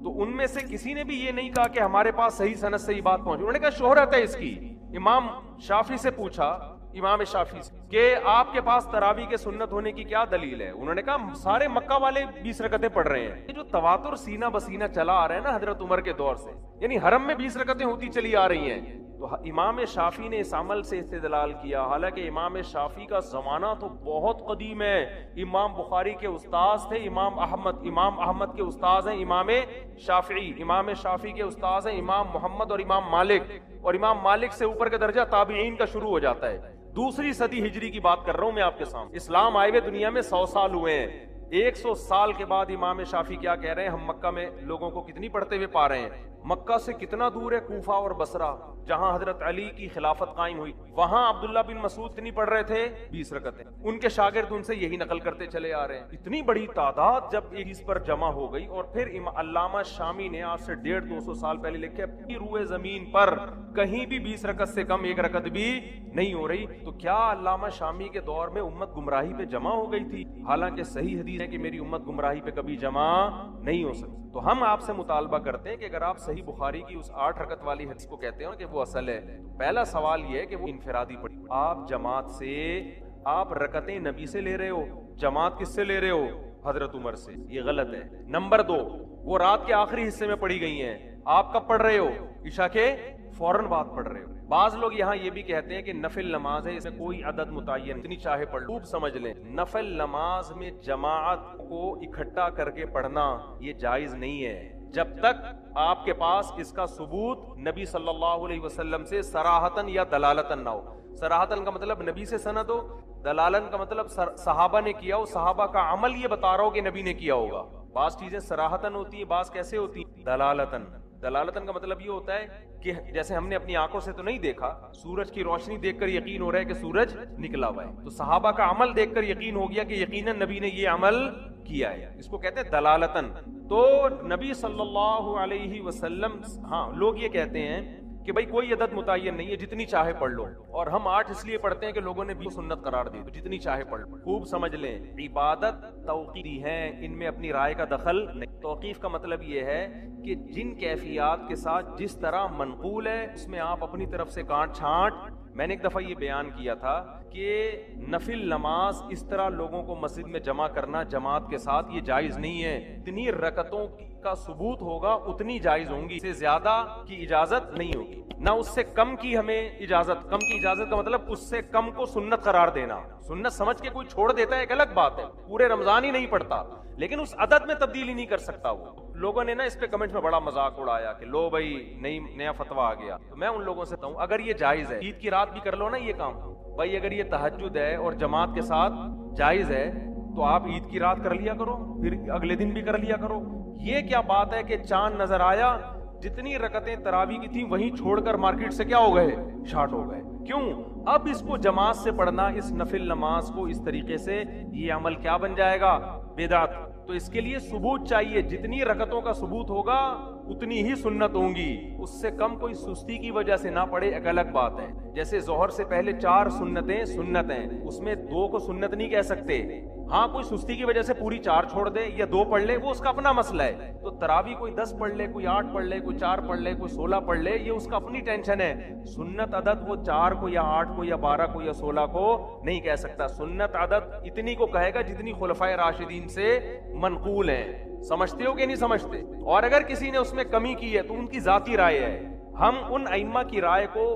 تو ان میں سے کسی نے بھی یہ نہیں کہا کہ ہمارے پاس صحیح سند سے یہ بات پہنچی۔ انہوں نے کہا شہرت ہے اس کی۔ امام شافعی سے پوچھا، امام شافعی سے، کہ آپ کے پاس تراویح کے سنت ہونے کی کیا دلیل ہے؟ انہوں نے کہا سارے مکہ والے 20 رکعتیں پڑھ رہے ہیں۔ یہ جو تواتر سینہ بسینہ چلا آ رہا ہے نا حضرت عمر کے دور سے، یعنی حرم میں 20 رکعتیں ہوتی چلی آ رہی ہیں، تو امام شافعی نے اس عمل سے استدلال کیا، حالانکہ امام شافعی کا زمانہ تو بہت قدیم ہے، امام بخاری کے استاذ تھے امام احمد کے استاذ ہیں امام شافعی، امام شافعی کے استاذ ہیں امام محمد اور امام مالک، اور امام مالک سے اوپر کا درجہ تابعین کا شروع ہو جاتا ہے۔ دوسری صدی ہجری کی بات کر رہا ہوں میں آپ کے سامنے، اسلام آئے ہوئے دنیا میں 100 سال ہوئے ہیں، 100 سال کے بعد امام شافعی کیا کہہ رہے ہیں، ہم مکہ میں لوگوں کو کتنی پڑھتے ہوئے پا رہے ہیں، مکہ سے کتنا دور ہے کوفہ اور بصرہ جہاں حضرت علی کی خلافت قائم ہوئی، وہاں عبداللہ بن مسعود کتنی پڑھ رہے تھے، 20 رکعتیں، ان کے شاگرد ان سے یہی نقل کرتے چلے آ رہے ہیں۔ اتنی بڑی تعداد جب ایک اس پر جمع ہو گئی، اور پھر علامہ شامی نے آج سے 150-200 سال پہلے لکھے اپنی روئے زمین پر کہیں بھی 20 رکعت سے کم 1 رکعت بھی نہیں ہو رہی، تو کیا علامہ شامی کے دور میں امت گمراہی پہ جمع ہو گئی تھی؟ حالانکہ صحیح حدیث ہے کہ میری امت گمراہی پہ کبھی جمع نہیں ہو سکتی۔ تو ہم آپ سے مطالبہ کرتے ہیں کہ اگر آپ صحیح بخاری کی اس 8 رکعت والی حدیث کو کہتے ہیں کہ وہ اصل ہے، پہلا سوال یہ ہے کہ وہ انفرادی پڑھی، آپ جماعت سے، آپ رکعتیں نبی سے لے رہے ہو، جماعت کس سے لے رہے ہو؟ حضرت عمر سے، یہ غلط ہے۔ نمبر 2، وہ رات کے آخری حصے میں پڑھی گئی ہیں، آپ کب پڑھ رہے ہو؟ عشاء کے فوراً بعد پڑھ رہے ہو۔ بعض لوگ یہاں یہ بھی کہتے ہیں کہ نفل نماز ہے، اس میں کوئی عدد متعین، اتنی چاہے پڑھ لو۔ خوب سمجھ لیں، نفل نماز میں جماعت کو اکٹھا کر کے پڑھنا یہ جائز نہیں ہے جب تک آپ کے پاس اس کا ثبوت نبی صلی اللہ علیہ وسلم سے صراحتاً یا دلالتاً نہ ہو۔ صراحتاً کا مطلب نبی سے سند ہو، دلالتاً کا مطلب صحابہ نے کیا ہو، صحابہ کا عمل یہ بتا رہا ہو کہ نبی نے کیا ہوگا۔ بعض چیزیں صراحتاً ہوتی ہیں، بعض کیسے ہوتی ہیں؟ دلالتاً۔ دلالتاً کا مطلب یہ ہوتا ہے کہ جیسے ہم نے اپنی آنکھوں سے تو نہیں دیکھا، سورج کی روشنی دیکھ کر یقین ہو رہا ہے کہ سورج نکلا ہوا ہے، تو صحابہ کا عمل دیکھ کر یقین ہو گیا کہ یقیناً نبی نے یہ عمل کیا ہے، اس کو کہتے ہیں دلالتاً۔ تو نبی صلی اللہ علیہ وسلم، ہاں لوگ یہ کہتے ہیں کہ بھائی کوئی عدد متعین نہیں ہے، جتنی چاہے پڑھ لو، اور ہم 8 اس لیے پڑھتے ہیں کہ لوگوں نے بھی سنت قرار دی، تو جتنی چاہے پڑھ لو۔ خوب سمجھ لیں، عبادت توقیفی ہے، ان میں اپنی رائے کا دخل نہیں۔ توقیف کا مطلب یہ ہے کہ جن کیفیات کے ساتھ جس طرح منقول ہے اس میں آپ اپنی طرف سے کاٹ چھانٹ۔ میں نے ایک دفعہ یہ بیان کیا تھا کہ نفل نماز اس طرح لوگوں کو مسجد میں جمع کرنا جماعت کے ساتھ یہ جائز نہیں ہے، اتنی رکعتوں کا ثبوت ہوگا اتنی جائز ہوں گی، اس سے زیادہ کی اجازت نہیں ہوگی، نہ اس سے کم کی ہمیں اجازت۔ کم کی اجازت کا مطلب اس سے کم کو سنت قرار دینا، سنت سمجھ کے کوئی چھوڑ دیتا ہے ایک الگ بات ہے، پورے رمضان ہی نہیں پڑھتا لیکن اس عدد میں تبدیلی نہیں کر سکتا۔ وہ لوگوں نے نا اس پہ کمنٹ میں بڑا مذاق اڑایا کہ لو بھائی نیا فتویٰ آ گیا، تو میں ان لوگوں سے کہتا ہوں اگر یہ جائز ہے، عید کی رات بھی کر لو نا یہ کام بھائی، اگر یہ تہجد ہے اور جماعت کے ساتھ جائز ہے تو آپ عید کی رات کر لیا کرو، پھر اگلے دن بھی کر لیا کرو۔ یہ کیا بات ہے کہ چاند نظر آیا، جتنی رکعتیں تراویح کی تھیں وہیں چھوڑ کر مارکیٹ سے کیا ہو گئے؟ شارٹ ہو گئے۔ کیوں؟ اب اس کو جماعت سے پڑھنا، اس نفل نماز کو اس طریقے سے، یہ عمل کیا بن جائے گا؟ بدعت۔ تو اس کے لیے ثبوت چاہیے، جتنی رکعتوں کا ثبوت ہوگا اتنی ہی سنت ہوں گی، اس سے کم کوئی سستی کی وجہ سے نہ پڑھے ایک الگ بات ہے۔ جیسے ظہر سے پہلے 4 سنتیں سنت ہیں، اس میں 2 کو سنت نہیں کہہ سکتے، ہاں کوئی سستی کی وجہ سے پوری 4 چھوڑ دے یا 2 پڑھ لے، وہ اس کا اپنا مسئلہ ہے۔ تو تراویح کوئی 10 پڑھ لے، کوئی 8 پڑھ لے، کوئی 4 پڑھ لے، کوئی 16 پڑھ لے، یہ اس کا اپنی ٹینشن ہے۔ سنت عدد وہ 4 کو یا 8 کو یا 12 کو یا 16 کو نہیں کہہ سکتا، سنت عدد اتنی کو کہے گا جتنی خلفائے راشدین سے منقول ہیں۔ سمجھتے ہو کہ نہیں سمجھتے؟ اور اگر کسی نے اس میں کمی کی ہے تو ان کی ذاتی رائے ہے، ہم ان ائمہ کی رائے کو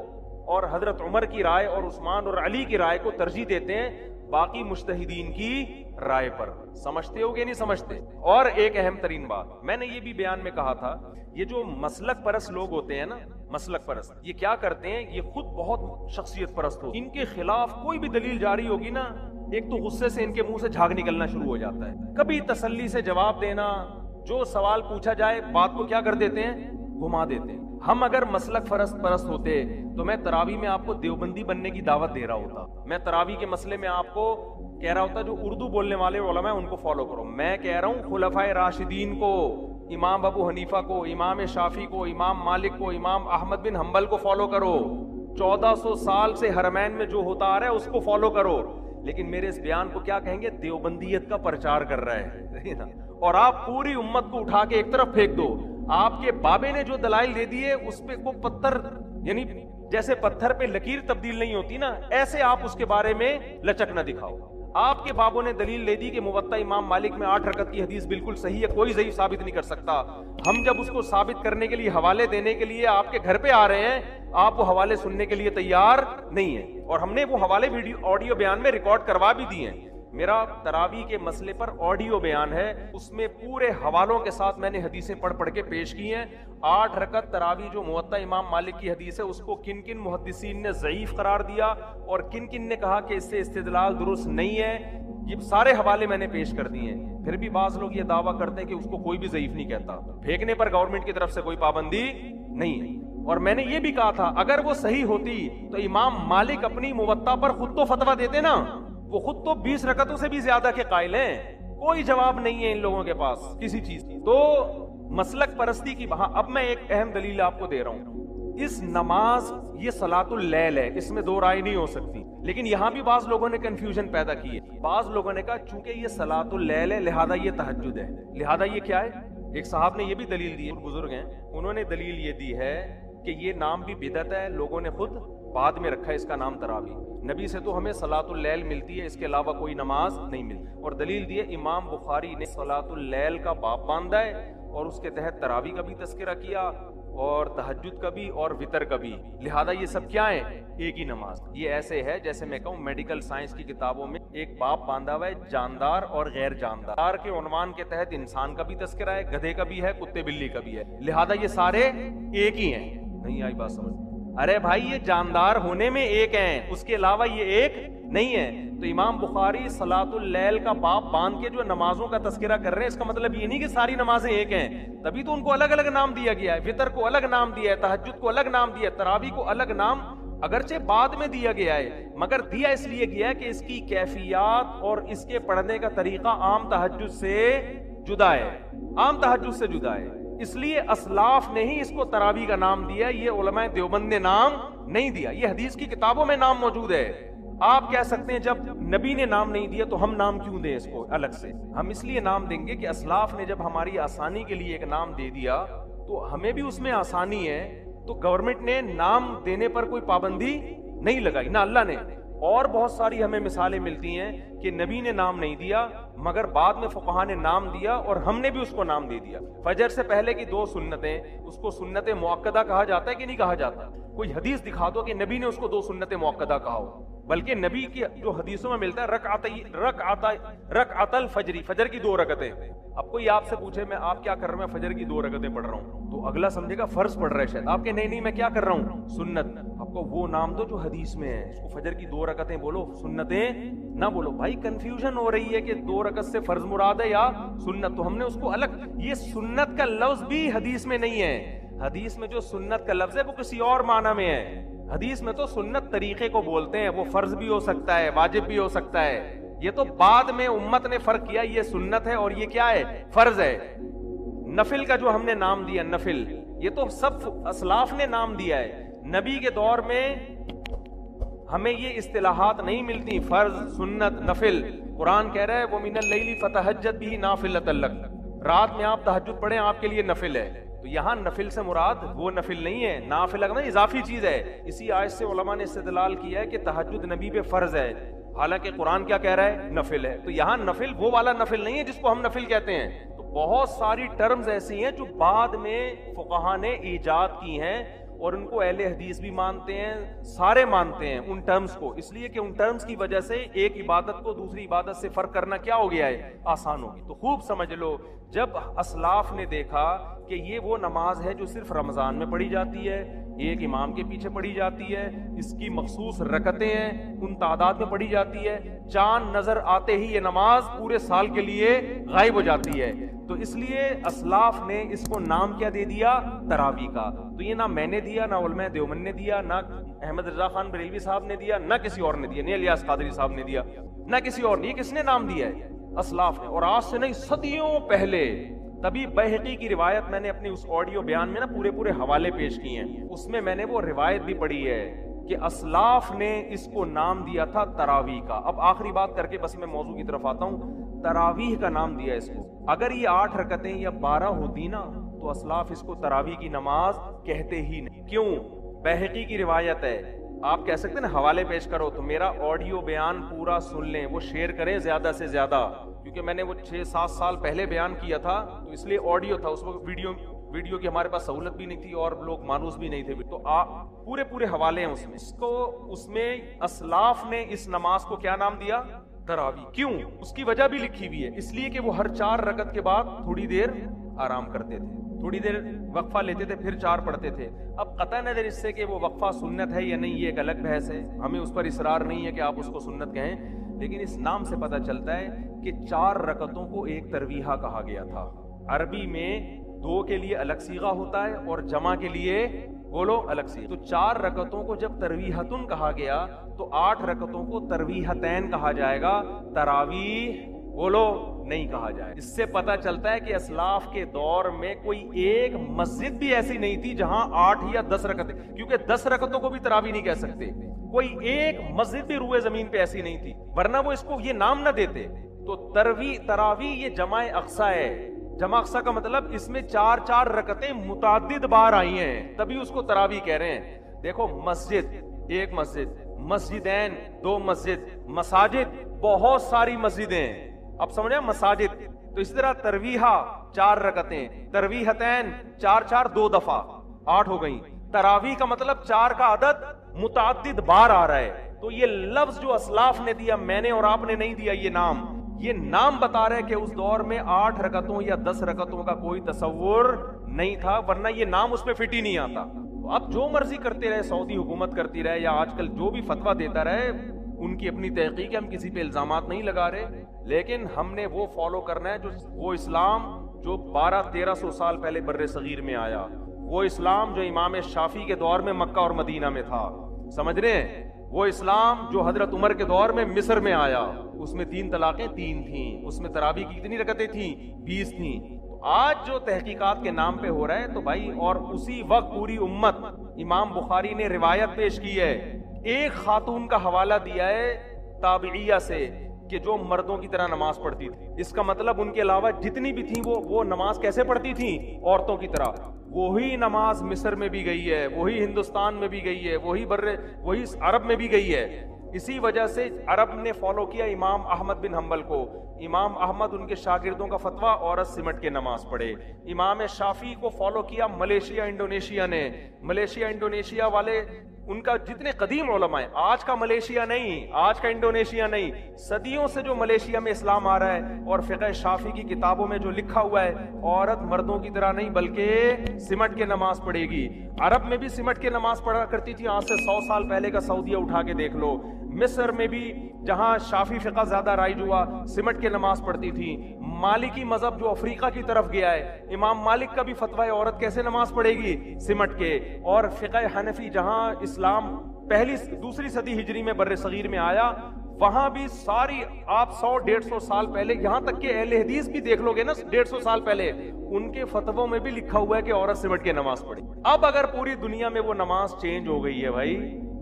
اور حضرت عمر کی رائے اور عثمان اور علی کی رائے کو ترجیح دیتے ہیں باقی مجتہدین کی رائے پر۔ سمجھتے ہو کہ نہیں سمجھتے؟ اور ایک اہم ترین بات میں نے یہ بھی بیان میں کہا تھا، یہ جو مسلک پرست لوگ ہوتے ہیں نا، مسلک پرست، یہ کیا کرتے ہیں، یہ خود بہت شخصیت پرست ہوتے ہیں، ان کے خلاف کوئی بھی دلیل جاری ہوگی نا، ایک تو غصے سے ان کے منہ سے جھاگ نکلنا شروع ہو جاتا ہے، کبھی تسلی سے جواب دینا، جو سوال پوچھا جائے بات کو کیا کر دیتے ہیں، گھما دیتے ہیں۔ ہم اگر مسلک پرست ہوتے تو میں تراویح میں آپ کو دیوبندی بننے کی دعوت دے رہا ہوتا، میں تراویح کے مسئلے میں آپ کو کہہ رہا ہوتا جو اردو بولنے والے علماء ہیں ان کو فالو کرو۔ میں کہہ رہا ہوں خلفائے راشدین کو، امام ابو حنیفہ کو، امام شافعی کو، امام مالک کو، امام احمد بن حنبل کو فالو کرو، 1400 سال سے حرمین میں جو ہوتا آ رہا ہے اس کو فالو کرو۔ لیکن میرے اس بیان کو کیا کہیں گے؟ دیوبندیت کا پرچار کر رہا ہے، اور آپ پوری امت کو اٹھا کے ایک طرف پھینک دو۔ آپ کے بابے نے جو دلائل دے دیے اس پہ کو پتھر، یعنی جیسے پتھر پہ لکیر تبدیل نہیں ہوتی نا، ایسے آپ اس کے بارے میں لچک نہ دکھاؤ۔ آپ کے بابوں نے دلیل لے دی کہ موطا امام مالک میں 8 رکعت کی حدیث بالکل صحیح ہے، کوئی ضعیف ثابت نہیں کر سکتا. ہم جب اس کو ثابت کرنے کے لیے حوالے دینے کے لیے آپ کے گھر پہ آ رہے ہیں، آپ وہ حوالے سننے کے لیے تیار نہیں ہیں. اور ہم نے وہ حوالے آڈیو بیان میں ریکارڈ کروا بھی دیے ہیں. میرا تراویح کے مسئلے پر آڈیو بیان ہے، اس میں پورے حوالوں کے ساتھ میں نے حدیثیں پڑھ کے پیش کی ہیں. 8 رکعت تراویح جو موطا امام مالک کی حدیث ہے، اس کو کن کن محدثین نے ضعیف قرار دیا اور کن کن نے کہا کہ اس سے استدلال درست نہیں ہے، یہ سارے حوالے میں نے پیش کر دیے ہیں. پھر بھی بعض لوگ یہ دعویٰ کرتے ہیں کہ اس کو کوئی بھی ضعیف نہیں کہتا. پھینکنے پر گورنمنٹ کی طرف سے کوئی پابندی نہیں ہے. اور میں نے یہ بھی کہا تھا اگر وہ صحیح ہوتی تو امام مالک اپنی موطا پر خود تو فتویٰ دیتے نا، وہ خود تو 20 رکعتوں سے بھی زیادہ کے قائل ہیں. کوئی جواب نہیں ہے ان لوگوں کے پاس کسی چیز کی. تو مسلک پرستی کی وہاں اب میں ایک اہم دلیل آپ کو دے رہا ہوں. اس نماز یہ صلاۃ اللیل ہے، اس میں دو رائے نہیں ہو سکتی. لیکن یہاں بھی بعض لوگوں نے کنفیوژن پیدا کی ہے. بعض لوگوں نے کہا چونکہ یہ صلاۃ اللیل ہے لہذا یہ تہجد ہے. لہذا یہ کیا ہے؟ ایک صاحب نے یہ بھی دلیل دی ہے، بزرگ ہیں، انہوں نے دلیل یہ دی ہے کہ یہ نام بھی بدعت ہے، لوگوں نے خود بعد میں رکھا ہے اس کا نام تراویح. نبی سے تو ہمیں صلاۃ اللیل ملتی ہے، اس کے علاوہ کوئی نماز نہیں ملتی. اور دلیل دی ہے امام بخاری نے صلاۃ اللیل کا باب باندھا ہے اور اس کے تحت تراویح کا بھی تذکرہ کیا اور تہجد کا بھی اور وطر کا بھی. لہذا یہ سب کیا ہیں؟ ایک ہی نماز. یہ ایسے ہے جیسے میں کہوں میڈیکل سائنس کی کتابوں میں ایک باب باندھا ہوا ہے جاندار اور غیر جاندار کے عنوان کے تحت انسان کا بھی تذکرہ ہے، گدھے کا بھی ہے، کتے بلی کا بھی ہے. لہذا یہ سارے ایک ہی ہیں. نہیں آئی بات سمجھ؟ ارے بھائی یہ جاندار ہونے میں ایک ہیں، اس کے علاوہ یہ ایک نہیں ہے. تو امام بخاری صلاۃ اللیل کا باب باندھ کے جو نمازوں کا تذکرہ کر رہے ہیں، اس کا مطلب یہ نہیں کہ ساری نمازیں ایک ہیں. تبھی تو ان کو الگ الگ نام دیا گیا ہے. وطر کو الگ نام دیا ہے، تہجد کو الگ نام دیا ہے، تراویح کو الگ نام اگرچہ بعد میں دیا گیا ہے، مگر دیا اس لیے گیا ہے کہ اس کی کیفیات اور اس کے پڑھنے کا طریقہ عام تہجد سے جدا ہے، عام تہجد سے جدا ہے. اس لیے اسلاف نے ہی اس کو تراویح کا نام دیا. یہ علماء دیوبند نے نام نہیں دیا، یہ حدیث کی کتابوں میں نام موجود ہے. آپ کہہ سکتے ہیں جب نبی نے نام نہیں دیا تو ہم نام کیوں دیں اس کو الگ سے؟ ہم اس لیے نام دیں گے کہ اسلاف نے جب ہماری آسانی کے لیے ایک نام دے دیا تو ہمیں بھی اس میں آسانی ہے. تو گورنمنٹ نے نام دینے پر کوئی پابندی نہیں لگائی، نہ اللہ نے. اور بہت ساری ہمیں مثالیں ملتی ہیں کہ نبی نے نام نہیں دیا مگر بعد میں فقہا نے نام دیا اور ہم نے بھی اس کو نام دے دیا. فجر سے پہلے کی 2 سنتیں، اس کو سنت مؤکدہ کہا جاتا ہے کہ نہیں کہا جاتا؟ کوئی حدیث دکھا دو کہ نبی نے اس کو 2 سنت مؤکدہ کہا ہو. بلکہ نبی کی جو حدیثوں میں ملتا ہے رکعت الفجر، فجر کی 2 رکعتیں. اب کوئی آپ سے پوچھے میں آپ کیا کر رہا ہوں؟ میں فجر کی 2 رکعتیں پڑھ رہا ہوں، تو اگلا سمجھے گا فرض پڑھ رہا ہے شاید. آپ کے نہیں میں کیا کر رہا ہوں؟ سنت. آپ کو وہ نام دو جو حدیث میں ہے، اس کو فجر کی 2 رکعتیں بولو، سنتیں نہ بولو. بھائی کنفیوژن ہو رہی ہے کہ 2 رکعت سے فرض مراد ہے یا سنت، تو ہم نے اس کو الگ. یہ سنت کا لفظ بھی حدیث میں نہیں ہے. حدیث میں جو سنت کا لفظ ہے وہ کسی اور معنی میں ہے. حدیث میں تو سنت طریقے کو بولتے ہیں، وہ فرض بھی ہو سکتا ہے، واجب بھی ہو سکتا ہے. یہ تو بعد میں امت نے فرق کیا، یہ سنت ہے اور یہ کیا ہے؟ فرض ہے. نفل کا جو ہم نے نام دیا نفل، یہ تو سب اسلاف نے نام دیا ہے. نبی کے دور میں ہمیں یہ اصطلاحات نہیں ملتی، فرض، سنت، نفل. قرآن کہہ رہا ہے وَمِنَ اللَّيْلِ فَتَهَجَّدْ بِهِ نَافِلَةً لَكَ، رات میں آپ تہجد پڑھیں، آپ کے لیے نفل ہے. تو یہاں نفل سے مراد وہ نفل نہیں ہے، نافلہ کا اضافی چیز ہے. اسی آیت سے علماء نے استدلال کیا ہے کہ تہجد نبی پہ فرض ہے، حالانکہ قرآن کیا کہہ رہا ہے؟ نفل ہے. تو یہاں نفل وہ والا نفل نہیں ہے جس کو ہم نفل کہتے ہیں. تو بہت ساری ٹرمز ایسی ہیں جو بعد میں فقہا نے ایجاد کی ہیں اور ان کو اہل حدیث بھی مانتے ہیں، سارے مانتے ہیں ان ٹرمز کو، اس لیے کہ ان ٹرمز کی وجہ سے ایک عبادت کو دوسری عبادت سے فرق کرنا کیا ہو گیا ہے؟ آسان ہوگی. تو خوب سمجھ لو، جب اسلاف نے دیکھا کہ یہ وہ نماز ہے جو صرف رمضان میں پڑھی جاتی ہے، ایک امام کے پیچھے پڑھی جاتی ہے، اس کی مخصوص رکعتیں ہیں، ان تعداد میں پڑھی جاتی ہے، چاند نظر آتے ہی یہ نماز پورے سال کے لیے غائب ہو جاتی ہے، تو اس لیے اسلاف نے اس کو نام کیا دے دیا؟ تراویح کا. تو یہ نہ میں نے دیا، نہ علماء دیوبند نے دیا، نہ احمد رضا خان بریلوی صاحب نے دیا، نہ کسی اور نے دیا، نہ الیاس قادری صاحب نے دیا، نہ کسی اور نے. یہ کس نے نام دیا ہے؟ اسلاف نے. اور آج سے نہیں، صدیوں پہلے. تبھی بیہقی کی روایت میں نے اپنی اس آڈیو بیان میں نا پورے حوالے پیش کیے ہیں، اس میں میں نے وہ روایت بھی پڑھی ہے کہ اسلاف نے اس کو نام دیا تھا تراویح کا. اب آخری بات کر کے بس میں موضوع کی طرف آتا ہوں. تراویح کا نام دیا اس کو. اگر یہ 8 رکعتیں یا 12 ہوتی نا تو اسلاف اس کو تراویح کی نماز کہتے ہی نہیں. کیوں؟ بیہقی کی روایت ہے آپ کہہ سکتے ہیں نا حوالے پیش کرو، تو میرا آڈیو بیان پورا سن لیں، وہ شیئر کریں زیادہ سے زیادہ، کیونکہ میں نے وہ 6-7 سال پہلے بیان کیا تھا تو اس لیے آڈیو تھا، اس وقت ویڈیو کی ہمارے پاس سہولت بھی نہیں تھی اور لوگ مانوس بھی نہیں تھے، تو آپ پورے حوالے ہیں اس میں اسلاف نے اس نماز کو کیا نام دیا؟ تراویح۔ کیوں؟ اس کی وجہ بھی لکھی ہوئی ہے، اس لیے کہ وہ ہر 4 رکعت کے بعد تھوڑی دیر آرام کرتے تھے، تھوڑی دیر وقفہ لیتے تھے، پھر 4 پڑھتے تھے۔ اب قطع نظر اس سے کہ وہ وقفہ سنت ہے یا نہیں، یہ ایک الگ بحث ہے، ہمیں اس پر اصرار نہیں ہے کہ آپ اس کو سنت کہیں، لیکن اس نام سے پتہ چلتا ہے کہ 4 رکعتوں کو ایک ترویحہ کہا گیا تھا۔ عربی میں 2 کے لیے الگ صیغہ ہوتا ہے اور جمع کے لیے بولو الگ صیغہ، تو 4 رکعتوں کو جب ترویحتن کہا گیا تو 8 رکعتوں کو ترویحتین کہا جائے گا، تراویح بولو نہیں کہا جائے۔ اس سے پتہ چلتا ہے کہ اسلاف کے دور میں کوئی ایک مسجد بھی ایسی نہیں تھی جہاں 8 یا 10 رکعتیں، کیونکہ 10 رکعتوں کو بھی تراویح نہیں کہہ سکتے، کوئی ایک مسجد بھی روئے زمین پہ ایسی نہیں تھی، ورنہ وہ اس کو یہ نام نہ دیتے۔ تو تراویح یہ جمع اقصا ہے، جمع اقصا کا مطلب اس میں 4 رکعتیں متعدد بار آئی ہیں، تبھی اس کو تراویح کہہ رہے ہیں۔ دیکھو مسجد ایک مسجد، مسجدین 2 مسجد، مساجد بہت ساری مسجدیں، اب سمجھیں مساجد، تو اسی طرح ترویحہ 4 رکعتیں، ترویحتین 4 2 دفعہ 8 ہو گئیں۔ تراویح کا مطلب 4 کا عدد متعدد بار آ رہا ہے، تو یہ لفظ جو اسلاف نے دیا، میں نے اور آپ نے نہیں دیا، یہ نام بتا رہے کہ اس دور میں 8 رکعتوں یا 10 رکعتوں کا کوئی تصور نہیں تھا، ورنہ یہ نام اس میں فٹ ہی نہیں آتا۔ اب جو مرضی کرتے رہے، سعودی حکومت کرتی رہے یا آج کل جو بھی فتویٰ دیتا رہے، ان کی اپنی تحقیق ہے، ہم کسی پہ الزامات نہیں لگا رہے، لیکن ہم نے وہ فالو کرنا ہے جو وہ اسلام جو 1200-1300 سال پہلے بر صغیر میں آیا، وہ اسلام جو امام شافعی کے دور میں مکہ اور مدینہ میں تھا، سمجھ رہے ہیں؟ وہ اسلام جو حضرت عمر کے دور میں مصر میں آیا، اس میں 3 طلاقیں 3 تھیں، اس میں تراویح کی کتنی رکعتیں تھیں؟ 20 تھیں۔ تو آج جو تحقیقات کے نام پہ ہو رہا ہے تو بھائی، اور اسی وقت پوری امت، امام بخاری نے روایت پیش کی ہے، ایک خاتون کا حوالہ دیا ہے تابعیہ سے کہ جو مردوں کی طرح نماز پڑھتی تھی، اس کا مطلب ان کے علاوہ جتنی بھی تھیں وہ نماز کیسے پڑھتی تھیں؟ عورتوں کی طرح۔ وہی نماز مصر میں بھی گئی ہے، وہی ہندوستان میں بھی گئی ہے، وہی عرب میں بھی گئی ہے۔ اسی وجہ سے عرب نے فالو کیا امام احمد بن حنبل کو، امام احمد ان کے شاگردوں کا فتویٰ، عورت سمٹ کے نماز پڑھے۔ امام شافعی کو فالو کیا ملیشیا انڈونیشیا نے، ملیشیا انڈونیشیا والے ان کا جتنے قدیم علماء ہیں، آج کا ملیشیا نہیں، آج کا انڈونیشیا نہیں، صدیوں سے جو ملیشیا میں اسلام آ رہا ہے، اور فقہ شافعی کی کتابوں میں جو لکھا ہوا ہے، عورت مردوں کی طرح نہیں بلکہ سمٹ کے نماز پڑھے گی۔ عرب میں بھی سمٹ کے نماز پڑھا کرتی تھی، آج سے 100 سال پہلے کا سعودیہ اٹھا کے دیکھ لو۔ مصر میں بھی جہاں شافعی فقہ زیادہ رائج ہوا، سمٹ کے نماز پڑھتی تھی۔ مالکی مذہب جو افریقہ کی طرف گیا ہے، امام مالک کا بھی فتویٰ ہے عورت کیسے نماز پڑھے گی؟ سمٹ کے۔ اور فقہ حنفی جہاں اسلام دوسری صدی ہجری میں بر صغیر میں آیا، وہاں بھی ساری آپ 100-150 سال پہلے، یہاں تک کہ اہل حدیث بھی دیکھ لو گے نا 150 سال پہلے، ان کے فتووں میں بھی لکھا ہوا ہے کہ عورت سمٹ کے نماز پڑھے۔ اب اگر پوری دنیا میں وہ نماز چینج ہو گئی ہے بھائی،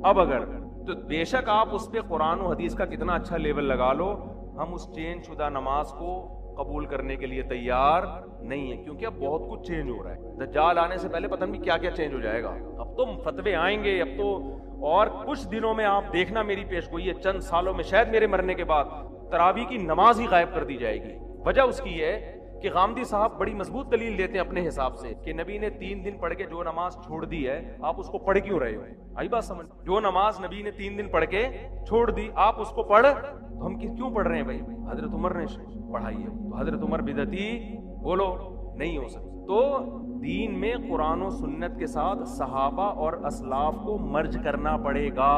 اب اگر تو بے شک آپ اس پہ قرآن و حدیث کا کتنا اچھا لیول لگا لو، ہم اس چینج شدہ نماز کو قبول کرنے کے لیے تیار نہیں ہے، کیونکہ اب بہت کچھ چینج ہو رہا ہے۔ دجال آنے سے پہلے پتہ نہیں کیا کیا چینج ہو جائے گا، اب تو فتوے آئیں گے، اب تو اور کچھ دنوں میں آپ دیکھنا میری پیش گوئی ہے، چند سالوں میں شاید میرے مرنے کے بعد تراویح کی نماز ہی غائب کر دی جائے گی۔ وجہ اس کی ہے کہ غامدی صاحب بڑی مضبوط دلیل دیتے ہیں اپنے حساب سے کہ نبی نے 3 دن پڑھ کے جو نماز چھوڑ دی ہے، آپ اس کو پڑھ کیوں رہے ہو؟ آئی بات سمجھ؟ جو نماز نبی نے 3 دن پڑھ کے چھوڑ دی، آپ اس کو پڑھ، تو ہم کیوں پڑھ رہے ہیں بھائی؟ حضرت عمر نے پڑھائی ہے، تو حضرت عمر بدعتی بولو نہیں ہو سکتا۔ تو دین میں قرآن و سنت کے ساتھ صحابہ اور اسلاف کو مرج کرنا پڑے گا۔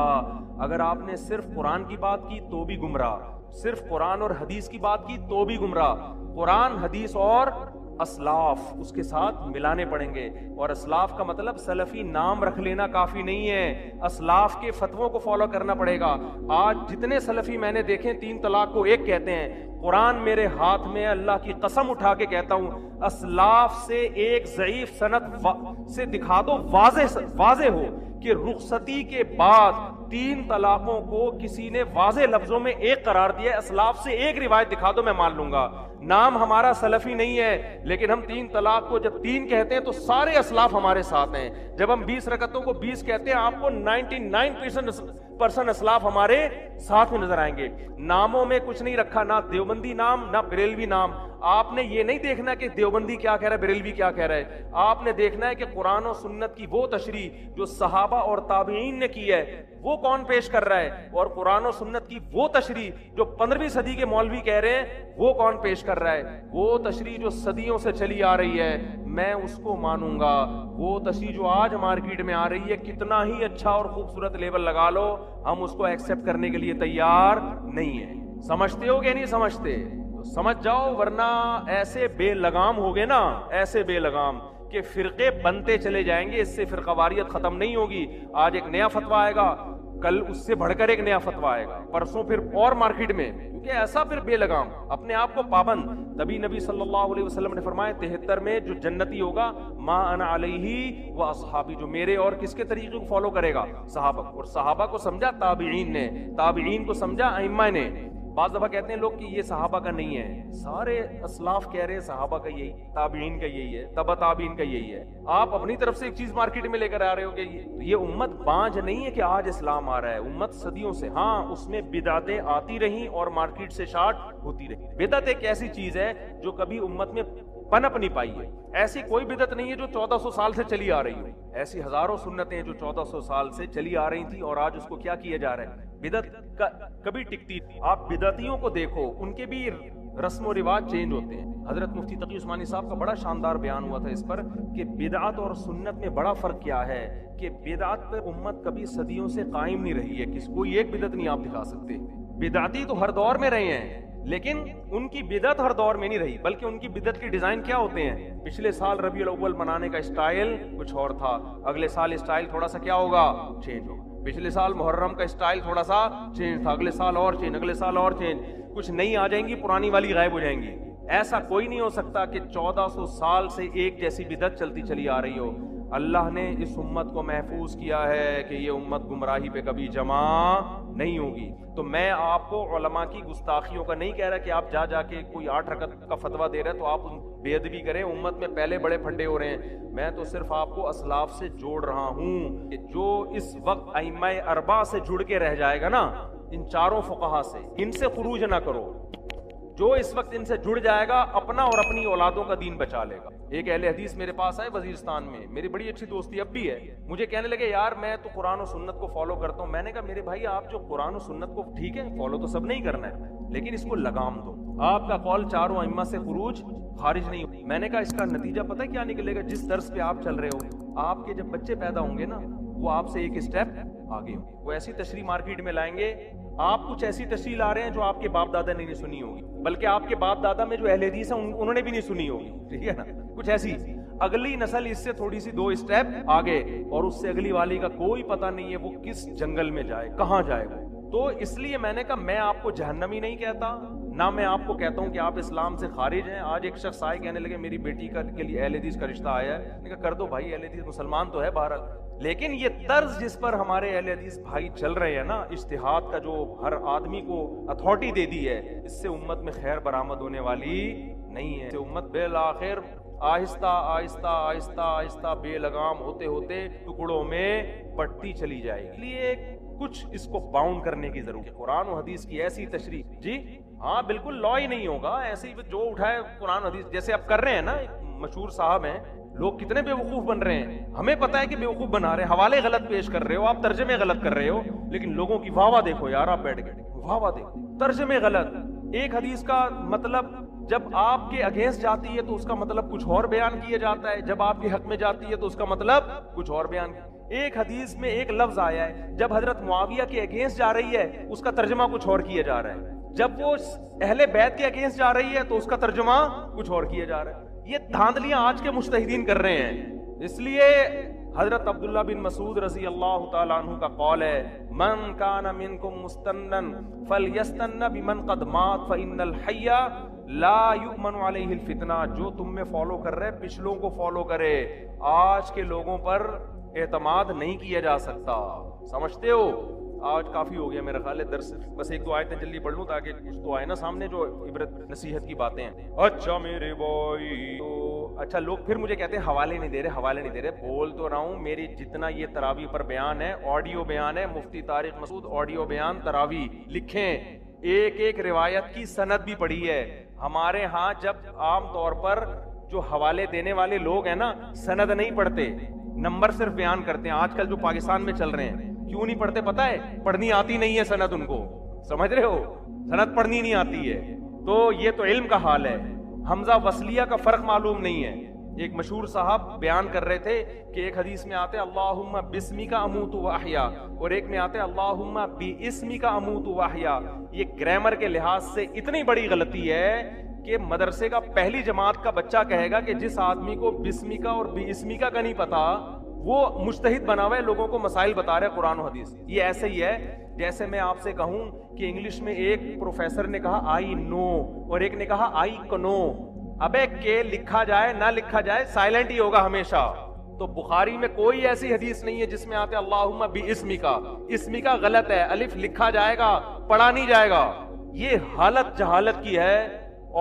اگر آپ نے صرف قرآن کی بات کی تو بھی گمراہ، صرف قرآن اور حدیث کی بات کی تو بھی گمراہ۔ قرآن، حدیث اور اسلاف اس کے ساتھ ملانے پڑیں گے، اور اسلاف کا مطلب سلفی نام رکھ لینا کافی نہیں ہے، اسلاف کے فتووں کو فالو کرنا پڑے گا۔ آج جتنے سلفی میں نے دیکھے 3 طلاق کو 1 کہتے ہیں، قرآن میرے ہاتھ میں، اللہ کی قسم اٹھا کے کہتا ہوں، اسلاف سے ایک ضعیف سند سے دکھا دو، واضح ہو کہ رخصتی کے بعد 3 طلاقوں کو کسی نے واضح لفظوں میں 1 قرار دیا ہے، اسلاف سے ایک روایت دکھا دو، میں مان لوں گا۔ نام ہمارا سلفی نہیں ہے، لیکن ہم 3 طلاق کو جب 3 کہتے ہیں تو سارے اسلاف ہمارے ساتھ ہیں. جب ہم 20 رکعتوں کو 20 کہتے ہیں آپ کو 99% اسلاف ہمارے ساتھ میں نظر آئیں گے. ناموں میں کچھ نہیں رکھا، نہ دیوبندی نام نہ بریلوی نام. آپ نے یہ نہیں دیکھنا کہ دیوبندی کیا کہہ رہا ہے، بریلوی کیا کہہ رہا ہے. آپ نے دیکھنا ہے کہ قرآن و سنت کی وہ تشریح جو صحابہ اور تابعین نے کی ہے وہ کون پیش کر رہا ہے، اور قرآن و سنت کی وہ تشریح جو 15ویں صدی کے مولوی کہہ رہے ہیں وہ کون پیش کر رہا ہے. وہ تشریح جو صدیوں سے چلی آ رہی ہے میں اس کو مانوں گا. وہ تشریح جو آج مارکیٹ میں آ رہی ہے کتنا ہی اچھا اور خوبصورت لیبل لگا لو، ہم اس کو ایکسپٹ کرنے کے لیے تیار نہیں ہیں. سمجھتے ہو کہ نہیں سمجھتے؟ تو سمجھ جاؤ، ورنہ ایسے بے لگام ہوگے نا، ایسے بے لگام کہ فرقے بنتے چلے جائیں گے. اس سے فرقہ واریت ختم نہیں ہوگی. آج ایک نیا فتویٰ آئے گا، کل اس سے بڑھ کر ایک نیا فتویٰ آئے گا، پرسوں پھر اور مارکیٹ میں، کیونکہ ایسا پھر بے لگام اپنے آپ کو پابند. تبھی نبی صلی اللہ علیہ وسلم نے فرمایا 73 میں جو جنتی ہوگا ما انا علیہ و اصحابی، جو میرے اور کس کے طریقے کو فالو کرے گا، صحابہ. اور صحابہ کو سمجھا تابعین نے، تابعین کو سمجھا ائمہ نے. بعض دفعہ کہتے ہیں لوگ کہ یہ صحابہ کا نہیں ہے، سارے اسلاف کہہ رہے ہیں صحابہ کا یہی، تابعین کا یہی ہے، تبع تابعین کا یہی ہے. آپ اپنی طرف سے ایک چیز مارکیٹ میں لے کر آ رہے ہو کہ یہ امت بانجھ نہیں ہے کہ آج اسلام آ رہا ہے. امت صدیوں سے، ہاں اس میں بدعتیں آتی رہیں اور مارکیٹ سے شارٹ ہوتی رہی. بدعت ایک ایسی چیز ہے جو کبھی امت میں پنپ نہیں پائی ہے. ایسی کوئی بدعت نہیں ہے جو 1400 سال سے چلی آ رہی ہو. ایسی ہزاروں سنتیں جو 1400 سال سے چلی آ رہی تھی اور آج اس کو کیا کیا جا رہا ہے. بدعت کبھی ٹکتی تھی. آپ بدعتیوں کو دیکھو، ان کے بھی رسم و رواج چینج ہوتے ہیں. حضرت مفتی تقی عثمانی صاحب کا بڑا شاندار بیان ہوا تھا اس پر کہ بدعت اور سنت میں بڑا فرق کیا ہے. کہ بدعت پہ امت کبھی صدیوں سے قائم نہیں رہی ہے. کوئی ایک بدعت نہیں آپ دکھا سکتے. بدعتی تو ہر دور میں رہے ہیں، لیکن ان کی بدعت ہر دور میں نہیں رہی، بلکہ ان کی بدعت کی ڈیزائن کیا ہوتے ہیں. پچھلے سال ربیع الاول منانے کا اسٹائل کچھ اور تھا، اگلے سال اسٹائل تھوڑا سا کیا ہوگا، چینج ہوگا. پچھلے سال محرم کا اسٹائل تھوڑا سا چینج تھا، اگلے سال اور چینج، اگلے سال اور چینج. کچھ نئی آ جائیں گی، پرانی والی غائب ہو جائیں گی. ایسا کوئی نہیں ہو سکتا کہ 1400 سال سے ایک جیسی بدعت چلتی چلی آ رہی ہو. اللہ نے اس امت کو محفوظ کیا ہے کہ یہ امت گمراہی پہ کبھی جمع نہیں ہوگی. تو میں آپ کو علماء کی گستاخیوں کا نہیں کہہ رہا کہ آپ جا کے کوئی 8 رکعت کا فتویٰ دے رہے تو آپ بے ادبی کریں. امت میں پہلے بڑے پھڈے ہو رہے ہیں. میں تو صرف آپ کو اسلاف سے جوڑ رہا ہوں کہ جو اس وقت ائمہ اربعہ سے جڑ کے رہ جائے گا نا، ان چاروں فقہا سے، ان سے خروج نہ کرو. جو اس وقت ان سے جڑ جائے گا اپنا اور اپنی اولادوں کا دین بچا لے گا. ایک اہل حدیث میرے پاس آئے وزیرستان میں، میری بڑی اچھی دوستی اب بھی ہے. مجھے کہنے لگے یار میں تو قرآن و سنت کو فالو کرتا ہوں. میں نے کہا میرے بھائی آپ جو قرآن و سنت کو ٹھیک ہے فالو تو سب نہیں کرنا ہے، لیکن اس کو لگام دو. آپ کا قول چاروں ائمہ سے خروج خارج نہیں ہو. میں نے کہا اس کا نتیجہ پتہ کیا نکلے گا؟ جس طرز پہ آپ چل رہے ہو، آپ کے جب بچے پیدا ہوں گے نا وہ آپ سے ایک اسٹیپ آگے ہوں. وہ ایسی تشریح مارکیٹ میں لائیں گے، آپ کچھ ایسی تشریح لا رہے ہیں جو آپ کے باپ دادا نے نہیں سنی ہوگی، بلکہ آپ کے باپ دادا میں جو اہل حدیث ہیں انہوں نے بھی نہیں سنی ہوگی. ٹھیک ہے نا؟ کچھ ایسی اگلی نسل اس سے تھوڑی سی 2 اسٹیپ آگے، اور اس سے اگلی والی کا کوئی پتہ نہیں ہے وہ کس جنگل میں جائے، کہاں جائے گا. تو اس لیے میں نے کہا میں آپ کو جہنمی نہیں کہتا، نہ میں آپ کو کہتا ہوں کہ آپ اسلام سے خارج ہیں. آج ایک شخص آئے کہنے لگے میری بیٹی کے لیے اہل حدیث کا رشتہ آیا ہے. میں نے کہا کر دو بھائی، اہل حدیث مسلمان تو ہے بہرحال، لیکن یہ طرز جس پر ہمارے اہل حدیث بھائی چل رہے ہیں نا، اجتہاد کا جو ہر آدمی کو اتھارٹی دے دی ہے، اس سے امت میں خیر برآمد ہونے والی نہیں ہے. امت بالآخر آہستہ آہستہ آہستہ آہستہ بے لگام ہوتے ہوتے ٹکڑوں میں بٹتی چلی جائے گی. اس لیے کچھ اس کو باؤنڈ کرنے کی ضرورت ہے. قرآن و حدیث کی ایسی تشریح، جی ہاں بالکل لا ہی نہیں ہوگا. ایسے ہی جو اٹھائے قرآن و حدیث جیسے اب کر رہے ہیں نا، ایک مشہور صاحب ہیں، لوگ کتنے بیوقوف بن رہے ہیں. ہمیں پتا ہے کہ بیوقوف بنا رہے ہیں، حوالے غلط پیش کر رہے ہو آپ، ترجمے غلط کر رہے ہو، لیکن لوگوں کی واہ واہ دیکھو یار. آپ بیٹھ گئے واہ واہ دیکھو، ترجمے غلط. ایک حدیث کا مطلب جب آپ کے اگینسٹ جاتی ہے تو اس کا مطلب کچھ اور بیان کیا جاتا ہے، جب آپ کے حق میں جاتی ہے تو اس کا مطلب کچھ اور بیان. ایک حدیث میں ایک لفظ آیا ہے، جب حضرت معاویہ کے اگینسٹ جا رہی ہے اس کا ترجمہ کچھ اور کیا جا رہا ہے، جب وہ اہل بیت کے اگینسٹ جا رہی ہے تو اس کا ترجمہ کچھ اور کیا جا رہا ہے. یہ دھاندلیاں آج کے مجتہدین کر رہے ہیں. اس لیے حضرت عبداللہ بن مسعود رضی اللہ تعالیٰ عنہ کا قول ہے، من کان منکم مستنن فلیستن بمن قد مات فإن الحی لا یؤمن علیہ الفتنہ. جو تم میں فالو کر رہے پچھلوں کو فالو کرے. آج کے لوگوں پر اعتماد نہیں کیا جا سکتا. سمجھتے ہو؟ آج کافی ہو گیا میرا خیال ہے درس, بس ایک دو آیتیں جلدی پڑھ لوں تاکہ کچھ تو آئے نا سامنے جو عبرت نصیحت کی باتیں ہیں. اچھا میرے بھائی, تو اچھا لوگ پھر مجھے کہتے ہیں حوالے نہیں دے رہے. بول تو رہا ہوں, میری جتنا یہ تراویح پر بیان ہے, آڈیو بیان ہے, مفتی طارق مسعود آڈیو بیان تراویح لکھیں, ایک ایک روایت کی سند بھی پڑھی ہے. ہمارے ہاں جب عام طور پر جو حوالے دینے والے لوگ ہیں نا, سند نہیں پڑھتے, نمبر صرف بیان کرتے ہیں. آج کل جو پاکستان میں چل رہے ہیں, کیوں نہیں پڑھتے پتہ ہے؟ پڑھنی آتی نہیں ہے سند ان کو, سمجھ رہے ہو, سند پڑھنی نہیں آتی ہے. تو یہ تو علم کا حال ہے. حمزہ وصلیہ کا فرق معلوم نہیں ہے. ایک مشہور صاحب بیان کر رہے تھے کہ ایک حدیث میں آتے اللہم بسمک اموت و احیا, اور ایک میں آتے اللہم باسمک اموت و احیا. یہ گرامر کے لحاظ سے اتنی بڑی غلطی ہے کہ مدرسے کا پہلی جماعت کا بچہ کہے گا کہ جس آدمی کو بسمکا اور باسمکا کا نہیں پتا وہ مجتہد بنا ہوا ہے, لوگوں کو مسائل بتا رہے قرآن و حدیث. یہ ایسے ہی ہے جیسے میں آپ سے کہوں کہ انگلش میں ایک پروفیسر نے کہا آئی نو اور ایک نے کہا آئی کنو. ابے کہ لکھا جائے نہ لکھا جائے سائلنٹ ہی ہوگا ہمیشہ. تو بخاری میں کوئی ایسی حدیث نہیں ہے جس میں آتے اللہم باسمکا, اسمکا غلط ہے, الف لکھا جائے گا پڑھا نہیں جائے گا. یہ حالت جہالت کی ہے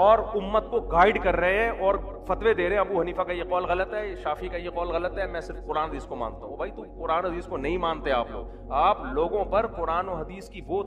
اور امت کو گائیڈ کر رہے ہیں اور فتوے دے رہے ہیں. ابو حنیفہ کا یہ قول غلط ہے, شافعی کا یہ قول غلط ہے, میں صرف قرآن حدیث کو مانتا ہوں. بھائی تو قرآن حدیث کو نہیں مانتے آپ لوگ, آپ لوگوں پر قرآن و حدیث کی وہ